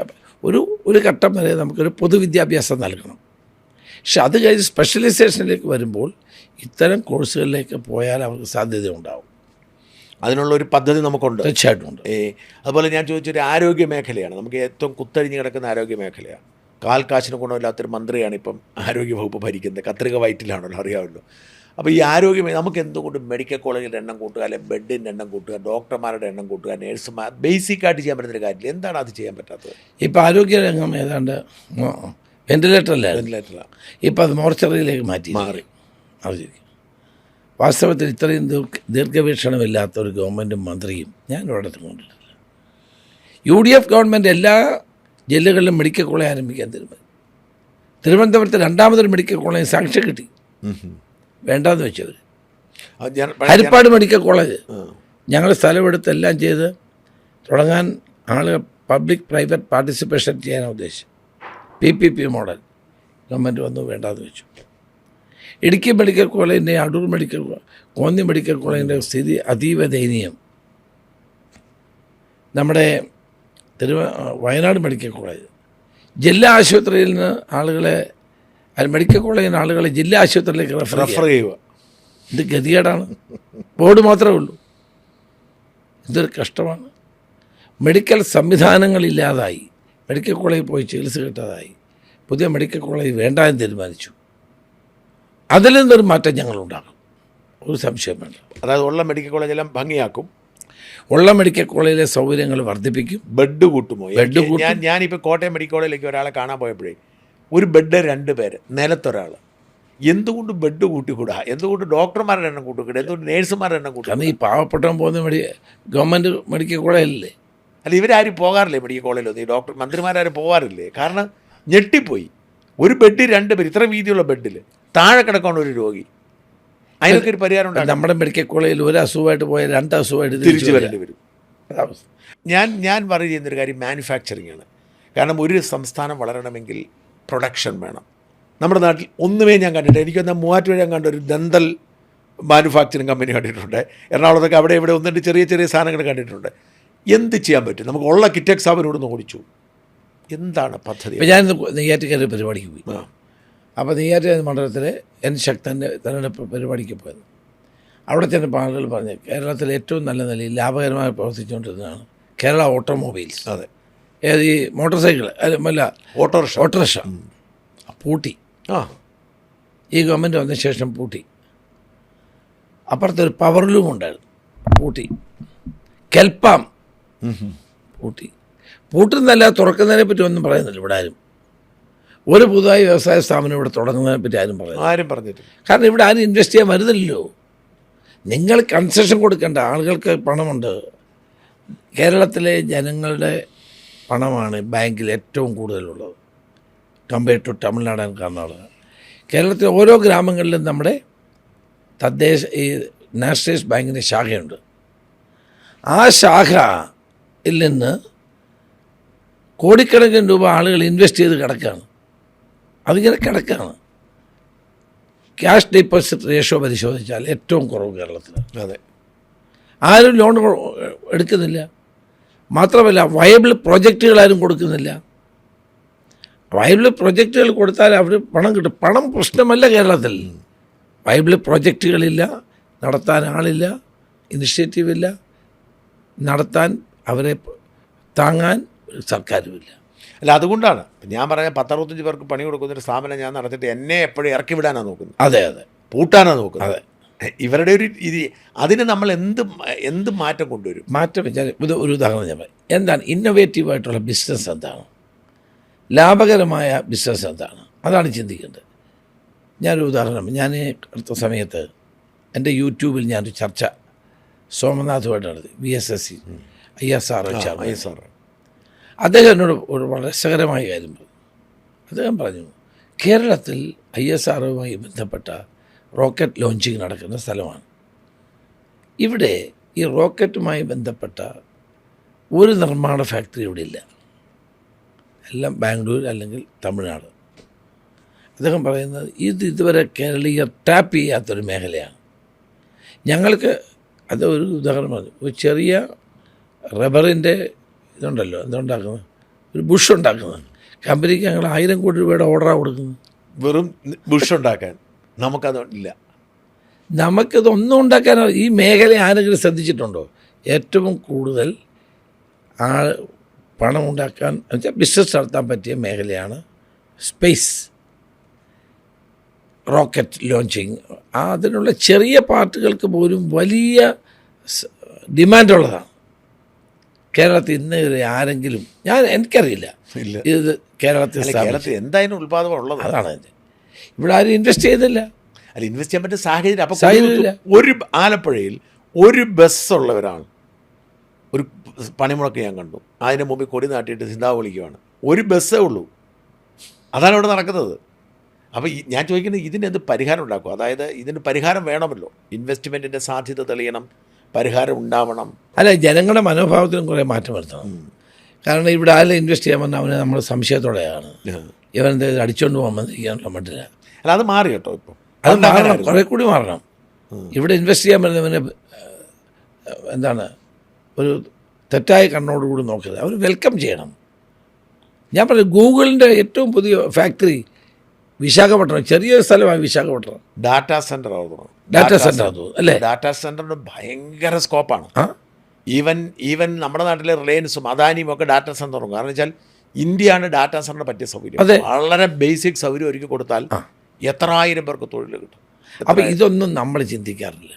ഒരു ഘട്ടം വരെ നമുക്കൊരു പൊതുവിദ്യാഭ്യാസം നൽകണം. പക്ഷെ അത് കഴിഞ്ഞ് സ്പെഷ്യലൈസേഷനിലേക്ക് വരുമ്പോൾ ഇത്തരം കോഴ്സുകളിലേക്ക് പോയാൽ അവർക്ക് സാധ്യത ഉണ്ടാവും. അതിനുള്ളൊരു പദ്ധതി നമുക്കുണ്ട്, തീർച്ചയായിട്ടും ഉണ്ട്. അതുപോലെ ഞാൻ ചോദിച്ചൊരു ആരോഗ്യ മേഖലയാണ്. നമുക്ക് ഏറ്റവും കുത്തഴിഞ്ഞ് കിടക്കുന്ന ആരോഗ്യ മേഖലയാണ്. കാശിന് ഗുണമില്ലാത്തൊരു മന്ത്രിയാണ് ഇപ്പം ആരോഗ്യ വകുപ്പ് ഭരിക്കുന്നത്. കത്രിക വയറ്റിലാണല്ലോ, അറിയാമല്ലോ. അപ്പോൾ ഈ ആരോഗ്യം നമുക്ക് എന്തുകൊണ്ട് മെഡിക്കൽ കോളേജിൻ്റെ എണ്ണം കൂട്ടുക, അല്ലെങ്കിൽ ബെഡിൻ്റെ എണ്ണം കൂട്ടുക, ഡോക്ടർമാരുടെ എണ്ണം കൂട്ടുക, നേഴ്സുമാർ, ബേസിക്കായിട്ട് ചെയ്യാൻ പറ്റുന്നൊരു കാര്യമില്ല. എന്താണ് അത് ചെയ്യാൻ പറ്റാത്തത്? ഇപ്പോൾ ആരോഗ്യരംഗം ഏതാണ്ട് വെന്റിലേറ്ററിലാണ്. ഇപ്പോൾ അത് മോർച്ചറിയിലേക്ക് മാറി. വാസ്തവത്തിൽ ഇത്രയും ദീർഘവീക്ഷണമില്ലാത്ത ഒരു ഗവൺമെൻറ്റും മന്ത്രിയും ഞാൻ ഒരിടത്തും കൊണ്ടിട്ടില്ല. UDF ഗവൺമെൻറ് എല്ലാ ജില്ലകളിലും മെഡിക്കൽ കോളേജ് ആരംഭിക്കാൻ തീരുമാനിച്ചു. തിരുവനന്തപുരത്ത് 2ാമതൊരു മെഡിക്കൽ കോളേജ് സാങ്ഷൻ കിട്ടി. വേണ്ടാന്ന് വെച്ചവർ. അത് ഞാൻ ഹരിപ്പാട് മെഡിക്കൽ കോളേജ് ഞങ്ങൾ സ്ഥലമെടുത്ത് എല്ലാം ചെയ്ത് തുടങ്ങാൻ ആളുകൾ പബ്ലിക് പ്രൈവറ്റ് പാർട്ടിസിപ്പേഷൻ ചെയ്യാനാണ് ഉദ്ദേശിച്ചത്. PPP മോഡൽ ഗവൺമെൻറ് വന്നു വേണ്ടാന്ന് വെച്ചു. ഇടുക്കി മെഡിക്കൽ കോളേജിൻ്റെ, അടൂർ മെഡിക്കൽ, കോന്നി മെഡിക്കൽ കോളേജിൻ്റെ സ്ഥിതി അതീവ ദയനീയം. നമ്മുടെ വയനാട് മെഡിക്കൽ കോളേജ് ജില്ലാ ആശുപത്രിയിൽ നിന്ന് ആളുകളെ, മെഡിക്കൽ കോളേജിൽ നിന്ന് ആളുകളെ ജില്ലാ ആശുപത്രിയിലേക്ക് റെഫർ ചെയ്യുക. ഇത് ഗതികേടാണ്. ബോർഡ് മാത്രമേ ഉള്ളൂ. ഇതൊരു കഷ്ടമാണ്. മെഡിക്കൽ സംവിധാനങ്ങളില്ലാതായി. മെഡിക്കൽ കോളേജിൽ പോയി ചികിത്സ കിട്ടാതായി. പുതിയ മെഡിക്കൽ കോളേജ് വേണ്ട എന്ന് തീരുമാനിച്ചു. അതിൽ നിന്നൊരു മാറ്റം ഞങ്ങളുണ്ടാകും, ഒരു സംശയം വേണ്ട. അതായത് ഉള്ള മെഡിക്കൽ കോളേജെല്ലാം ഭംഗിയാക്കും, ഉള്ള മെഡിക്കൽ കോളേജിലെ സൗകര്യങ്ങൾ വർദ്ധിപ്പിക്കും, ബെഡ് കൂട്ടുമോ? ഞാനിപ്പോൾ കോട്ടയം മെഡിക്കൽ കോളേജിലേക്ക് ഒരാളെ കാണാൻ പോയപ്പോഴേ ഒരു ബെഡ് 2 പേര്, നിലത്തൊരാൾ. എന്തുകൊണ്ട് ബെഡ് കൂട്ടിക്കൂടാ? എന്തുകൊണ്ട് ഡോക്ടർമാരുടെ എണ്ണം കൂട്ടിക്കൂടാ? എന്തുകൊണ്ട് നേഴ്സുമാരുടെ എണ്ണം കൂട്ടുക? കാരണം ഈ പാവപ്പെട്ടവൻ പോകുന്ന ഗവൺമെൻറ് മെഡിക്കൽ കോളേജല്ലേ. അല്ല, ഇവരാരും പോകാറില്ലേ മെഡിക്കൽ കോളേജിലൊന്നും? ഈ ഡോക്ടർ മന്ത്രിമാരും പോകാറില്ലേ? കാരണം ഞെട്ടിപ്പോയി. ഒരു ബെഡ് 2 പേര്, ഇത്ര വീതിയുള്ള ബെഡിൽ താഴെ കിടക്കാണ് ഒരു രോഗി. അതിനൊക്കെ ഒരു പരിഹാരം ഉണ്ടാകും. നമ്മുടെ മെഡിക്കൽ കോളേജിൽ ഒരു അസുഖമായിട്ട് പോയാൽ 2 അസുഖമായിട്ട് തിരിച്ചു വരേണ്ടി വരും. ഞാൻ പറയുക ചെയ്യുന്നൊരു കാര്യം മാനുഫാക്ചറിങ് ആണ്. കാരണം ഒരു സംസ്ഥാനം വളരണമെങ്കിൽ പ്രൊഡക്ഷൻ വേണം. നമ്മുടെ നാട്ടിൽ ഒന്നുമേ ഞാൻ കണ്ടിട്ട്, എനിക്കൊന്ന് മൂവാറ്റുപുഴ ഞാൻ കണ്ട ഒരു ദന്തൽ മാനുഫാക്ചറിങ് കമ്പനി കണ്ടിട്ടുണ്ട്. എറണാകുളത്തൊക്കെ അവിടെ ഇവിടെ ഒന്നിട്ട് ചെറിയ ചെറിയ സാധനങ്ങൾ കണ്ടിട്ടുണ്ട്. എന്ത് ചെയ്യാൻ പറ്റും? നമുക്ക് ഉള്ള കിറ്റക്സ് അവരോട് ഓടിച്ചു. എന്താണ് പദ്ധതി? ഇപ്പോൾ ഞാൻ നെയ്യാറ്റിക്കര പരിപാടിക്ക് പോയി. അപ്പോൾ നെയ്യാറ്റിക്കര മണ്ഡലത്തിൽ ശക്തൻ്റെ തെരഞ്ഞെടുപ്പ് പരിപാടിക്ക് പോയത്. അവിടെ ചെന്നപ്പോൾ ആളുകൾ പറഞ്ഞു കേരളത്തിലെ ഏറ്റവും നല്ല നിലയിൽ ലാഭകരമായി പ്രവർത്തിച്ചുകൊണ്ടിരുന്നതാണ് കേരള ഓട്ടോമൊബൈൽസ്. അതെ, ഏത് ഈ മോട്ടോർ സൈക്കിൾ അല്ല ഓട്ടോറിക്ഷ പൂട്ടി. ഈ ഗവൺമെൻറ് വന്ന ശേഷം പൂട്ടി. അപ്പുറത്തൊരു പവർലൂം ഉണ്ടായിരുന്നു, പൂട്ടി. കെൽപ്പാം പൂട്ടി. പൂട്ടുന്നതല്ല, തുറക്കുന്നതിനെ പറ്റി ഒന്നും പറയുന്നില്ല ഇവിടെ ആരും. ഒരു പുതുതായി വ്യവസായ സ്ഥാപനം ഇവിടെ തുടങ്ങുന്നതിനെ പറ്റി ആരും പറഞ്ഞിട്ടില്ല. കാരണം ഇവിടെ ആരും ഇൻവെസ്റ്റ് ചെയ്യാൻ വരുന്നില്ലല്ലോ. നിങ്ങൾ കൺസെഷൻ കൊടുക്കേണ്ട, ആളുകൾക്ക് പണമുണ്ട്. കേരളത്തിലെ ജനങ്ങളുടെ പണമാണ് ബാങ്കിൽ ഏറ്റവും കൂടുതലുള്ളത് compared to Tamil Nadu and Karnataka. കേരളത്തിലെ ഓരോ ഗ്രാമങ്ങളിലും നമ്മുടെ ഈ നാഷണലൈസ്ഡ് ബാങ്കിൻ്റെ ശാഖയുണ്ട്. ആ ശാഖയിൽ നിന്ന് കോടിക്കണക്കിന് രൂപ ആളുകൾ ഇൻവെസ്റ്റ് ചെയ്ത് കിടക്കുകയാണ്. അതിങ്ങനെ കിടക്കുകയാണ്. ക്യാഷ് ഡെപ്പോസിറ്റ് റേഷ്യോ പരിശോധിച്ചാൽ ഏറ്റവും കുറവ് കേരളത്തിലാണ്. അതെ, ആരും ലോൺ എടുക്കുന്നില്ല. മാത്രമല്ല വയബിൾ പ്രൊജക്റ്റുകൾ ആരും കൊടുക്കുന്നില്ല. വയബിൾ പ്രൊജക്റ്റുകൾ കൊടുത്താൽ അവർ പണം കിട്ടും. പണം പ്രശ്നമല്ല കേരളത്തിൽ. വയബിൾ പ്രൊജക്റ്റുകളില്ല, നടത്താൻ ആളില്ല, ഇനിഷ്യേറ്റീവില്ല, നടത്താൻ അവരെ താങ്ങാൻ സർക്കാരുമില്ല. അല്ല, അതുകൊണ്ടാണ് ഞാൻ പറഞ്ഞ 10-65 പേർക്ക് പണി കൊടുക്കുന്നൊരു സ്ഥാപനം ഞാൻ നടത്തിയിട്ട് എന്നെ എപ്പോഴും ഇറക്കി വിടാനാണ് നോക്കുന്നത്. അതെ, പൂട്ടാനാണ് നോക്കുന്നത്. അതെ, ഇവരുടെ ഒരു ഇത്. അതിന് നമ്മൾ എന്ത് മാറ്റം കൊണ്ടുവരും? മാറ്റം വെച്ചാൽ ഒരു ഉദാഹരണം ഞാൻ പറയും. എന്താണ് ഇന്നൊവേറ്റീവായിട്ടുള്ള ബിസിനസ്? എന്താണ് ലാഭകരമായ ബിസിനസ്? എന്താണ്? അതാണ് ചിന്തിക്കേണ്ടത്. ഞാനൊരു ഉദാഹരണം, ഞാൻ അടുത്ത സമയത്ത് എൻ്റെ യൂട്യൂബിൽ ഞാനൊരു ചർച്ച സോമനാഥുമായിട്ട് നടത്തി. VSSC ISR. അദ്ദേഹം എന്നോട് ഒരു വളരെ രസകരമായ കാര്യം പറഞ്ഞു. അദ്ദേഹം പറഞ്ഞു, കേരളത്തിൽ ISRവുമായി ബന്ധപ്പെട്ട റോക്കറ്റ് ലോഞ്ചിങ് നടക്കുന്ന സ്ഥലമാണ്. ഇവിടെ ഈ റോക്കറ്റുമായി ബന്ധപ്പെട്ട ഒരു നിർമ്മാണ ഫാക്ടറി ഇവിടെ ഇല്ല. എല്ലാം ബാംഗ്ലൂർ അല്ലെങ്കിൽ തമിഴ്നാട്. അദ്ദേഹം പറയുന്നത് ഇതുവരെ കേരളീയർ ടാപ്പ് ചെയ്യാത്തൊരു മേഖലയാണ്. ഞങ്ങൾക്ക് അത് ഒരു ഉദാഹരണം പറഞ്ഞു. ഒരു ചെറിയ റബ്ബറിൻ്റെ ഇതുണ്ടല്ലോ, എന്തുണ്ടാക്കുന്നത്, ഒരു ബുഷ് ഉണ്ടാക്കുന്നത്. കമ്പനിക്ക് ഞങ്ങൾ 1000 കോടി രൂപയുടെ ഓർഡറാണ് കൊടുക്കുന്നത്. വെറും ബുഷ് ഉണ്ടാക്കാൻ നമുക്കതില്ല. നമുക്കിതൊന്നും ഉണ്ടാക്കാനോ ഈ മേഖല ആരെങ്കിലും ശ്രദ്ധിച്ചിട്ടുണ്ടോ? ഏറ്റവും കൂടുതൽ പണം ഉണ്ടാക്കാൻ വെച്ചാൽ ബിസിനസ് നടത്താൻ പറ്റിയ മേഖലയാണ് സ്പേസ്, റോക്കറ്റ് ലോഞ്ചിങ്. അതിനുള്ള ചെറിയ പാർട്ടുകൾക്ക് പോലും വലിയ ഡിമാൻഡുള്ളതാണ്. കേരളത്തിൽ ഇന്ന് ആരെങ്കിലും, എനിക്കറിയില്ല ഇത് കേരളത്തിൽ എന്തായാലും ഉത്പാദനം ഉള്ളത്. അതാണ് ഇവിടെ ആരും ഇൻവെസ്റ്റ് ചെയ്യുന്നില്ല. അല്ല, ഇൻവെസ്റ്റ് ചെയ്യാൻ പറ്റിയ സാഹചര്യം അപ്പോൾ ഒരു ആലപ്പുഴയിൽ ഒരു ബസ്സുള്ളവരാണ്. ഒരു പണിമുടക്ക് ഞാൻ കണ്ടു. അതിന് മുമ്പിൽ കൊടി നാട്ടിയിട്ട് സിന്താവ് വിളിക്കുകയാണ്. ഒരു ബസ്സേ ഉള്ളൂ. അതാണ് ഇവിടെ നടക്കുന്നത്. അപ്പോൾ ഞാൻ ചോദിക്കുന്നത് ഇതിനെന്ത് പരിഹാരം ഉണ്ടാക്കും? അതായത് ഇതിന് പരിഹാരം വേണമല്ലോ, ഇൻവെസ്റ്റ്മെൻറ്റിൻ്റെ സാധ്യത തെളിയണം, പരിഹാരം ഉണ്ടാവണം. അല്ല, ജനങ്ങളുടെ മനോഭാവത്തിനും കുറേ മാറ്റം വരുത്തണം. കാരണം ഇവിടെ ആരും ഇൻവെസ്റ്റ് ചെയ്യാൻ വന്നാൽ അവന് നമ്മൾ സംശയത്തോടെയാണ് ഇവനെന്തായാലും അടിച്ചുകൊണ്ട് പോകാൻ ചെയ്യാനുള്ള മട്ടില്ല. അല്ല, അത് മാറി കേട്ടോ. ഇപ്പോൾ അത് മാറണം, കുറേ കൂടി മാറണം. ഇവിടെ ഇൻവെസ്റ്റ് ചെയ്യാൻ പറ്റുന്നവനെ എന്താണ് ഒരു തെറ്റായ കണ്ണോടുകൂടി നോക്കരുത്, അവർ വെൽക്കം ചെയ്യണം. ഞാൻ പറഞ്ഞു, ഗൂഗിളിൻ്റെ ഏറ്റവും പുതിയ ഫാക്ടറി വിശാഖപട്ടണം, ചെറിയൊരു സ്ഥലമാണ് വിശാഖപട്ടണം. ഡാറ്റാ സെൻറ്റർ ആവുന്നു, ഡാറ്റാ സെൻറ്റർ അല്ലേ? ഡാറ്റാ സെൻറ്ററിന് ഭയങ്കര സ്കോപ്പാണ്. ഈവൻ നമ്മുടെ നാട്ടിലെ റിലയൻസും അദാനിയും ഒക്കെ ഡാറ്റാ സെൻറ്റർ തുടങ്ങും. കാരണം വെച്ചാൽ ഇന്ത്യയാണ് ഡാറ്റാ സെൻറ്ററിന് പറ്റിയ സൗകര്യം. വളരെ ബേസിക് സൗകര്യം ഒരുക്കി കൊടുത്താൽ എത്ര ആയിരം പേർക്ക് തൊഴിൽ കിട്ടും. അപ്പം ഇതൊന്നും നമ്മൾ ചിന്തിക്കാറില്ല.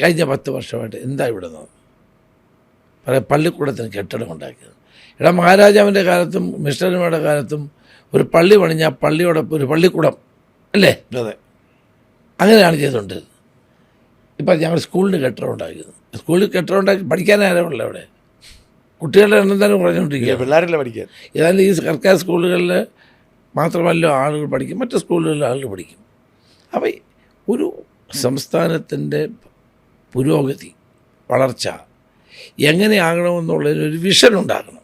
കഴിഞ്ഞ 10 വർഷമായിട്ട് എന്താ ഇവിടെ നിന്ന് പറയാം, പള്ളിക്കൂടത്തിന് കെട്ടിടം ഉണ്ടാക്കിയത്. ഇവിടെ മഹാരാജാവിൻ്റെ കാലത്തും മിസ്റ്റർമാരുടെ കാലത്തും ഒരു പള്ളി പണിഞ്ഞാൽ പള്ളിയോടൊപ്പം ഒരു പള്ളിക്കൂടം അല്ലേ? അതെ, അങ്ങനെയാണ് ചെയ്തുകൊണ്ടിരുന്നത്. ഇപ്പം ഞങ്ങൾ സ്കൂളിന് കെട്ടിടം ഉണ്ടാക്കിയത്. സ്കൂളിൽ കെട്ടിടം ഉണ്ടാക്കി പഠിക്കാനാരുമല്ല അവിടെ, കുട്ടികളുടെ എണ്ണം തന്നെ കുറഞ്ഞുകൊണ്ടിരിക്കുക, പിള്ളേരല്ലേ പഠിക്കാൻ. ഏതാണ്ട് ഈ സർക്കാർ സ്കൂളുകളിൽ മാത്രമല്ല ആളുകൾ പഠിക്കും, മറ്റ് സ്കൂളുകളിൽ ആളുകൾ പഠിക്കും. അപ്പോൾ ഒരു സംസ്ഥാനത്തിൻ്റെ പുരോഗതി, വളർച്ച എങ്ങനെയാകണമെന്നുള്ളതിനൊരു വിഷൻ ഉണ്ടാകണം.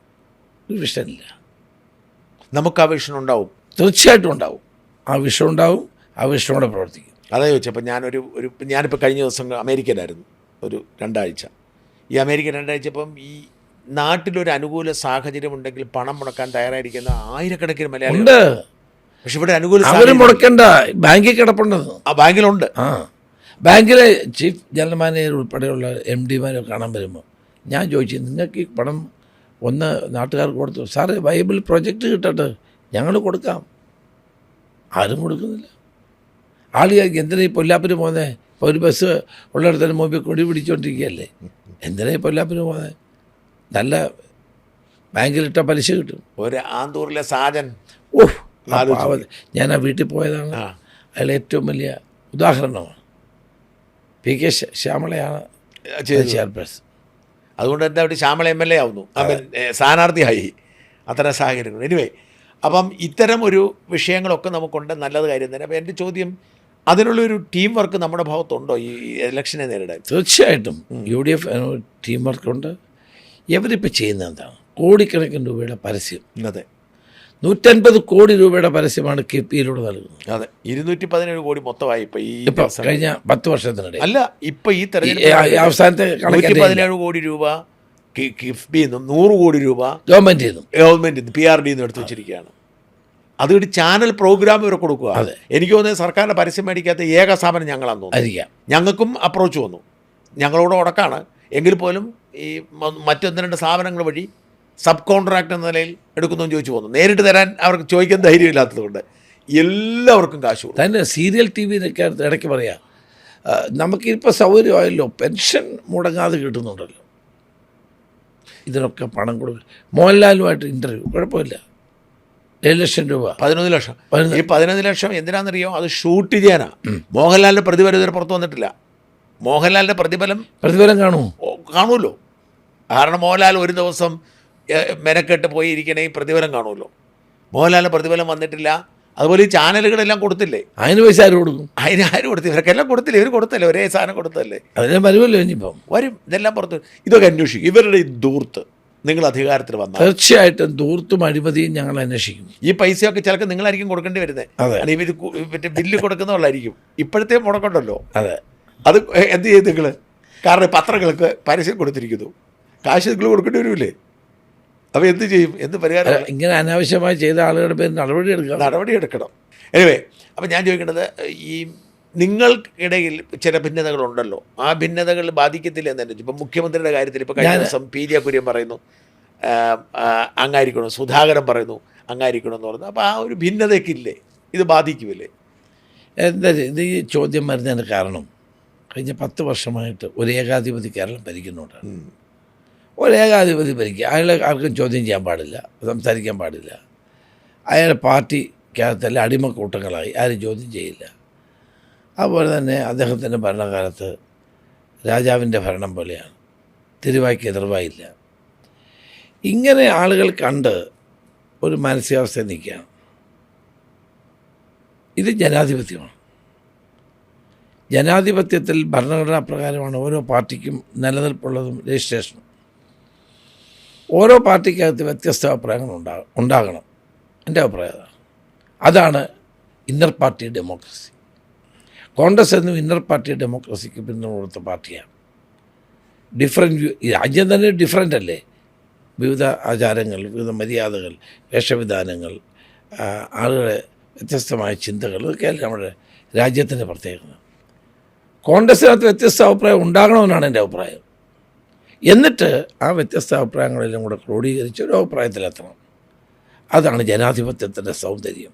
ഒരു വിഷനില്ല. നമുക്ക് ആ വിഷൻ ഉണ്ടാവും, തീർച്ചയായിട്ടും ഉണ്ടാവും. ആ വിഷൻ ഉണ്ടാവും, ആ വിഷനോടെ പ്രവർത്തിക്കും. അതേ ചോദിച്ചപ്പോൾ ഞാനിപ്പോൾ കഴിഞ്ഞ ദിവസം അമേരിക്കയിലായിരുന്നു ഒരു 2 ആഴ്ച. ഈ അമേരിക്ക 2 ആഴ്ച ഇപ്പം ഈ നാട്ടിലൊരു അനുകൂല സാഹചര്യം ഉണ്ടെങ്കിൽ പണം മുടക്കാൻ തയ്യാറായിരിക്കുന്ന ആയിരക്കണക്കിന് മലയാളികളുണ്ട്. പക്ഷെ ഇവിടെ അനുകൂല സാഹചര്യം മുടക്കേണ്ട, ബാങ്കിൽ കിടപ്പുണ്ടെന്ന്. ആ ബാങ്കിലുണ്ട്. ബാങ്കിലെ ചീഫ് ജനറൽ മാനേജർ ഉൾപ്പെടെയുള്ള MD കാണാൻ വരുമ്പോൾ ഞാൻ ചോദിച്ചു, നിങ്ങൾക്ക് ഈ പണം ഒന്ന് നാട്ടുകാർക്ക് കൊടുത്തു? സാറേ, ബൈബിൾ പ്രൊജക്റ്റ് കിട്ടട്ടെ, ഞങ്ങൾ കൊടുക്കാം. ആരും കൊടുക്കുന്നില്ല. ആളുകൾക്ക് എന്തിനാ ഈ പൊല്ലാപ്പിന് പോകുന്നത്? ഇപ്പോൾ ഒരു ബസ് ഉള്ളിടത്തിന് മുമ്പിൽ കൊടി പിടിച്ചുകൊണ്ടിരിക്കുകയല്ലേ, എന്തിനാ ഈ പൊല്ലാപ്പിന് പോകുന്നത്? നല്ല ബാങ്കിലിട്ട പലിശ കിട്ടും. ഒരു ആന്തൂറിലെ സാജൻ, ഞാൻ ആ വീട്ടിൽ പോയതാണ്. അയാൾ ഏറ്റവും വലിയ ഉദാഹരണമാണ്. PK ശ്യാമളയാണ് ചെയർപേഴ്സൺ. അതുകൊണ്ട് എന്താ അവിടെ ശ്യാമള MLA ആവുന്നു, സ്ഥാനാർത്ഥിയായി. അത്തരം സാഹചര്യങ്ങൾ. എനിവേ, അപ്പം ഇത്തരം ഒരു വിഷയങ്ങളൊക്കെ നമുക്കുണ്ട്, നല്ലത് കാര്യം തന്നെ. അപ്പോൾ എൻ്റെ ചോദ്യം, അതിനുള്ളൊരു ടീം വർക്ക് നമ്മുടെ ഭാഗത്തുണ്ടോ ഈ ഇലക്ഷനെ നേരിടാൻ? തീർച്ചയായിട്ടും UDF ടീം വർക്കുണ്ട്. ഇവരിപ്പോൾ ചെയ്യുന്നത് എന്താണ്? കോടിക്കണക്കിന് രൂപയുടെ പരസ്യം. അതെ, 150 കോടി രൂപയുടെ പരസ്യമാണ് KPയിലൂടെ നൽകുന്നത്. അതെ, 217 കോടി മൊത്തമായി ഇപ്പോൾ കഴിഞ്ഞ 10 വർഷത്തിനിടെ. അല്ല, ഇപ്പോൾ ഈ തെരഞ്ഞെടുപ്പ് അവസാനത്തെ 117 കോടി രൂപ കിഫ്ബിയിൽ നിന്നും 100 കോടി രൂപ ഗവൺമെൻറ് PRD എടുത്തു വെച്ചിരിക്കുകയാണ്. അതുകൊണ്ട് ചാനൽ പ്രോഗ്രാം ഇവരെ കൊടുക്കുക. എനിക്ക് തോന്നുന്നത് സർക്കാരിൻ്റെ പരസ്യം മേടിക്കാത്ത ഏക സ്ഥാപനം ഞങ്ങളാന്ന് തോന്നുന്നു. ഞങ്ങൾക്കും അപ്രോച്ച് വന്നു, ഞങ്ങളോട് ഉടക്കാണ് എങ്കിൽ പോലും ഈ മറ്റൊന്ന് 2 സ്ഥാപനങ്ങൾ വഴി സബ് കോൺട്രാക്ട് എന്ന നിലയിൽ എടുക്കുന്നു ചോദിച്ചു പോകുന്നു. നേരിട്ട് തരാൻ അവർക്ക് ചോദിക്കാൻ ധൈര്യമില്ലാത്തതുകൊണ്ട് എല്ലാവർക്കും കാശ് കൊടുക്കും. തന്നെ സീരിയൽ TV-യിലൊക്കെ ഇടയ്ക്ക് പറയാം, നമുക്കിപ്പോൾ സൗകര്യമായല്ലോ, പെൻഷൻ മുടങ്ങാതെ കിട്ടുന്നുണ്ടല്ലോ, ഇതിനൊക്കെ പണം കൊടുക്കും. മോഹൻലാലുമായിട്ട് ഇൻ്റർവ്യൂ, കുഴപ്പമില്ല, 7 ലക്ഷം രൂപ, 11 ലക്ഷം. ഈ 11 ലക്ഷം എന്തിനാണെന്നറിയോ? അത് ഷൂട്ട് ചെയ്യാനാണ്. മോഹൻലാലിൻ്റെ പ്രതിഫലം ഇതുവരെ പുറത്തു വന്നിട്ടില്ല. മോഹൻലാലിൻ്റെ പ്രതിഫലം കാണുമല്ലോ. കാരണം മോഹൻലാൽ ഒരു ദിവസം മെനക്കെട്ട് പോയി ഇരിക്കണേ പ്രതിഫലം കാണുമല്ലോ. മോഹൻലാലിൻ്റെ പ്രതിഫലം വന്നിട്ടില്ല. അതുപോലെ ഈ ചാനലുകളെല്ലാം കൊടുത്തില്ലേ, അതിന് പൈസ ആര് കൊടുക്കും? ആരും കൊടുത്തില്ല, ഇവർക്കെല്ലാം കൊടുത്തില്ലേ, ഇവർ കൊടുത്തല്ലേ, ഒരേ സാധനം കൊടുത്തല്ലേ, അതിനെ വരുമല്ലോ, ഇനിയിപ്പം വരും. ഇതെല്ലാം പുറത്ത്. ഇതൊക്കെ അന്വേഷിക്കും. ഇവരുടെ ഈ ദൂർത്ത് നിങ്ങൾ അധികാരത്തിൽ വന്നാൽ തീർച്ചയായിട്ടും ദൂർത്തും അഴിമതിയും ഞങ്ങൾ അന്വേഷിക്കും. ഈ പൈസയൊക്കെ ചിലപ്പോൾ നിങ്ങളായിരിക്കും കൊടുക്കേണ്ടി വരുന്നത്. ഇവർ മറ്റേ ബില്ല് കൊടുക്കുന്നവളായിരിക്കും. ഇപ്പോഴത്തെ മുടക്കമുണ്ടല്ലോ, അത് എന്ത് ചെയ്യും നിങ്ങൾ? കാരണം പത്രങ്ങൾക്ക് പരസ്യം കൊടുത്തിരിക്കുന്നു, കാശ് നിങ്ങൾ കൊടുക്കേണ്ടി വരില്ലേ? അപ്പോൾ എന്ത് ചെയ്യും? എന്ത് പരിഹാരം? ഇങ്ങനെ അനാവശ്യമായി ചെയ്ത ആളുകളുടെ പേര് നടപടിയെടുക്കണം. എനിവേ, അപ്പോൾ ഞാൻ ചോദിക്കേണ്ടത്, ഈ നിങ്ങൾക്കിടയിൽ ചില ഭിന്നതകളുണ്ടല്ലോ, ആ ഭിന്നതകൾ ബാധിക്കത്തില്ല എന്ന് തന്നെ. ഇപ്പം മുഖ്യമന്ത്രിയുടെ കാര്യത്തിൽ ഇപ്പോൾ കഴിഞ്ഞ ദിവസം PJ കുര്യൻ പറയുന്നു അങ്ങായിരിക്കണം, സുധാകരൻ പറയുന്നു അങ്ങായിരിക്കണം പറഞ്ഞു. അപ്പോൾ ആ ഒരു ഭിന്നതയൊക്കെ ഇല്ലേ, ഇത് ബാധിക്കുമല്ലേ? എന്താ ഇത് ഈ ചോദ്യം വരുന്നതിന് കാരണം, കഴിഞ്ഞ 10 വർഷമായിട്ട് ഒരു ഏകാധിപതി കേരളം ഭരിക്കുന്നുണ്ടാണ്. ഒരു ഏകാധിപതി ഭരിക്കുക, അയാളെ ആർക്കും ചോദ്യം ചെയ്യാൻ പാടില്ല, സംസാരിക്കാൻ പാടില്ല. അയാളുടെ പാർട്ടിക്കകത്തല്ല അടിമക്കൂട്ടങ്ങളായി, ആരും ചോദ്യം ചെയ്യില്ല. അതുപോലെ തന്നെ അദ്ദേഹത്തിൻ്റെ ഭരണകാലത്ത് രാജാവിൻ്റെ ഭരണം പോലെയാണ്, തിരുവായ്ക്ക് എതിർവായില്ല. ഇങ്ങനെ ആളുകൾ കണ്ട് ഒരു മാനസികാവസ്ഥ നിൽക്കുകയാണ്. ഇത് ജനാധിപത്യമാണ്. ജനാധിപത്യത്തിൽ ഭരണഘടനാ പ്രകാരമാണ് ഓരോ പാർട്ടിക്കും നിലനിൽപ്പുള്ളതും രജിസ്ട്രേഷനും. ഓരോ പാർട്ടിക്കകത്ത് വ്യത്യസ്ത അഭിപ്രായങ്ങൾ ഉണ്ടാകണം. എൻ്റെ അഭിപ്രായം അതാണ് ഇന്നർ പാർട്ടി ഡെമോക്രസി. കോൺഗ്രസ് എന്നും ഇന്നർ പാർട്ടി ഡെമോക്രസിക്ക് പിന്തുണ കൊടുത്ത പാർട്ടിയാണ്. ഡിഫറൻറ്റ് രാജ്യം തന്നെ ഡിഫറൻ്റ് അല്ലേ? വിവിധ ആചാരങ്ങൾ, വിവിധ മര്യാദകൾ, വേഷവിധാനങ്ങൾ, ആളുകളെ വ്യത്യസ്തമായ ചിന്തകൾ, ഇതൊക്കെയല്ല നമ്മുടെ രാജ്യത്തിൻ്റെ പ്രത്യേകത. കോൺഗ്രസ്സിനകത്ത് വ്യത്യസ്ത അഭിപ്രായം ഉണ്ടാകണമെന്നാണ് എൻ്റെ അഭിപ്രായം. എന്നിട്ട് ആ വ്യത്യസ്ത അഭിപ്രായങ്ങളെല്ലാം കൂടെ ക്രോഡീകരിച്ച് ഒരു അഭിപ്രായത്തിലെത്തണം. അതാണ് ജനാധിപത്യത്തിൻ്റെ സൗന്ദര്യം.